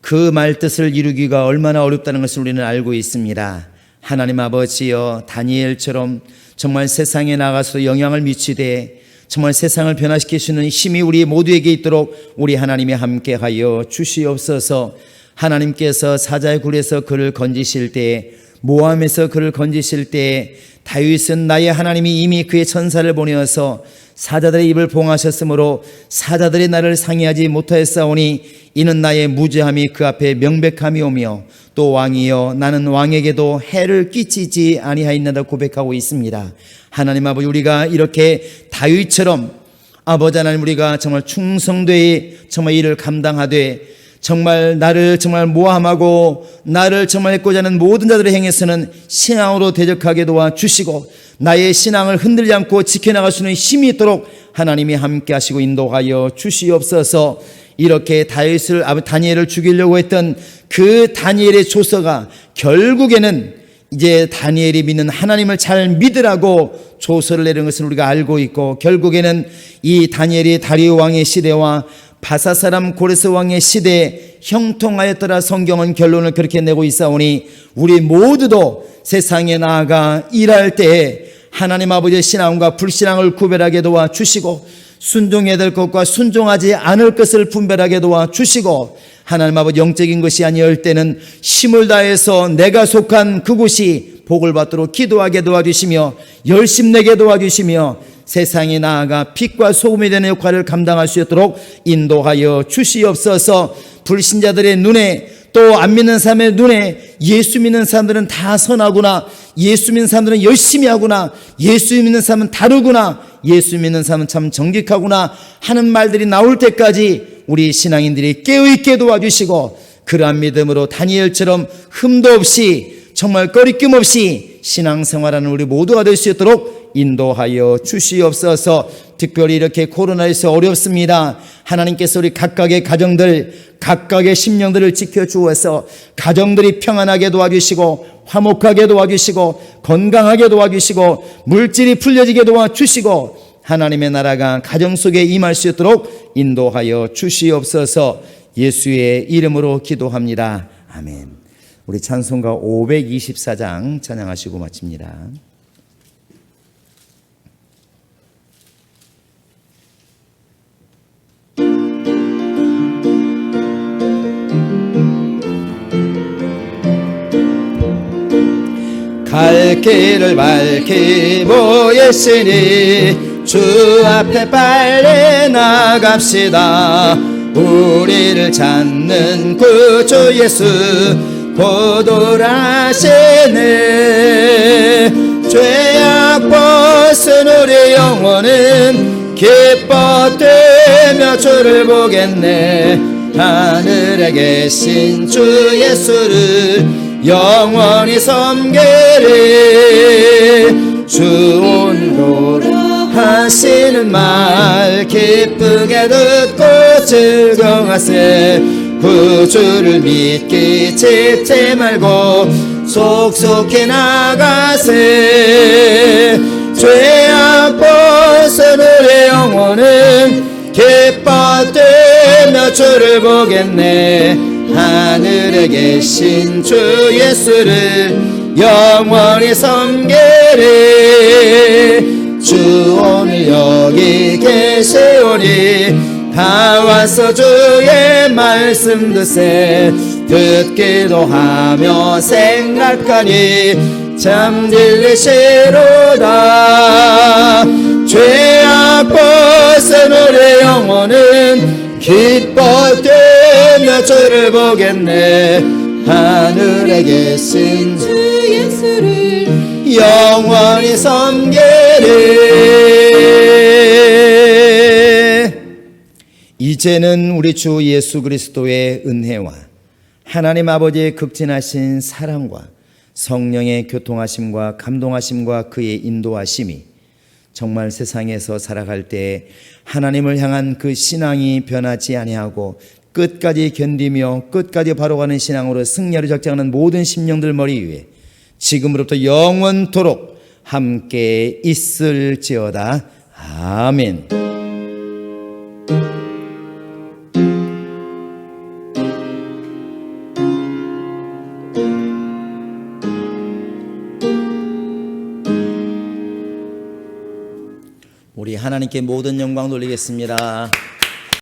그 말뜻을 이루기가 얼마나 어렵다는 것을 우리는 알고 있습니다. 하나님 아버지여, 다니엘처럼 정말 세상에 나가서 영향을 미치되 정말 세상을 변화시키시는 힘이 우리 모두에게 있도록 우리 하나님이 함께하여 주시옵소서. 하나님께서 사자의 굴에서 그를 건지실 때, 모함에서 그를 건지실 때 다윗은 나의 하나님이 이미 그의 천사를 보내어서 사자들의 입을 봉하셨으므로 사자들이 나를 상의하지 못하였사오니 이는 나의 무죄함이 그 앞에 명백함이오며 또 왕이여 나는 왕에게도 해를 끼치지 아니하였나이다 고백하고 있습니다. 하나님 아버지, 우리가 이렇게 다윗처럼 아버지 하나님, 우리가 정말 충성되이 정말 일을 감당하되 정말 나를 정말 모함하고 나를 정말 해코자 하는 모든 자들의 행위에서는 신앙으로 대적하게 도와주시고 나의 신앙을 흔들지 않고 지켜나갈 수 있는 힘이 있도록 하나님이 함께 하시고 인도하여 주시옵소서. 이렇게 다니엘을 죽이려고 했던 그 다니엘의 조서가 결국에는 이제 다니엘이 믿는 하나님을 잘 믿으라고 조서를 내린 것을 우리가 알고 있고, 결국에는 이 다니엘이 다리오 왕의 시대와 바사 사람 고레스 왕의 시대에 형통하였더라. 성경은 결론을 그렇게 내고 있사오니 우리 모두도 세상에 나아가 일할 때에 하나님 아버지의 신앙과 불신앙을 구별하게 도와주시고 순종해야 될 것과 순종하지 않을 것을 분별하게 도와주시고, 하나님 아버지 영적인 것이 아니할 때는 힘을 다해서 내가 속한 그곳이 복을 받도록 기도하게 도와주시며 열심내게 도와주시며 세상에 나아가 빛과 소금이 되는 역할을 감당할 수 있도록 인도하여 주시옵소서. 불신자들의 눈에 또 안 믿는 사람의 눈에 예수 믿는 사람들은 다 선하구나, 예수 믿는 사람들은 열심히 하구나, 예수 믿는 사람은 다르구나, 예수 믿는 사람은 참 정직하구나 하는 말들이 나올 때까지 우리 신앙인들이 깨어있게 도와주시고 그러한 믿음으로 다니엘처럼 흠도 없이 정말 꺼리낌 없이 신앙생활하는 우리 모두가 될 수 있도록 인도하여 주시옵소서. 특별히 이렇게 코로나에서 어렵습니다. 하나님께서 우리 각각의 가정들, 각각의 심령들을 지켜주어서 가정들이 평안하게 도와주시고 화목하게 도와주시고 건강하게 도와주시고 물질이 풀려지게 도와주시고 하나님의 나라가 가정 속에 임할 수 있도록 인도하여 주시옵소서. 예수의 이름으로 기도합니다. 아멘. 우리 찬송가 524장 찬양하시고 마칩니다. 갈 길을 밝히 보였으니 주 앞에 빨리 나갑시다. 우리를 찾는 구주 예수 보돌하시네. 죄악 벗은 우리 영혼은 기뻐되며 주를 보겠네. 하늘에 계신 주 예수를 영원히 섬기리. 주 오늘도 하시는 말 기쁘게 듣고 즐거워하세. 구주를 믿기 짚지 말고 속속히 나가세. 죄악 벗은 우리 영혼은 기뻐되며 주를 보겠네. 하늘에 계신 주 예수를 영원히 섬기리. 주 오늘 여기 계시오니 다 와서 주의 말씀 듣기도 하며 생각하니 참 진리시로다. 죄악 벗은 우리 영혼은 기뻐되며 주를 보겠네. 하늘에 계신 주 예수를 영원히 섬기리. 이제는 우리 주 예수 그리스도의 은혜와 하나님 아버지의 극진하신 사랑과 성령의 교통하심과 감동하심과 그의 인도하심이 정말 세상에서 살아갈 때 하나님을 향한 그 신앙이 변하지 아니하고 끝까지 견디며 끝까지 바로가는 신앙으로 승리하려 작정하는 모든 심령들 머리 위에 지금으로부터 영원토록 함께 있을지어다. 아멘. 우리 하나님께 모든 영광 돌리겠습니다.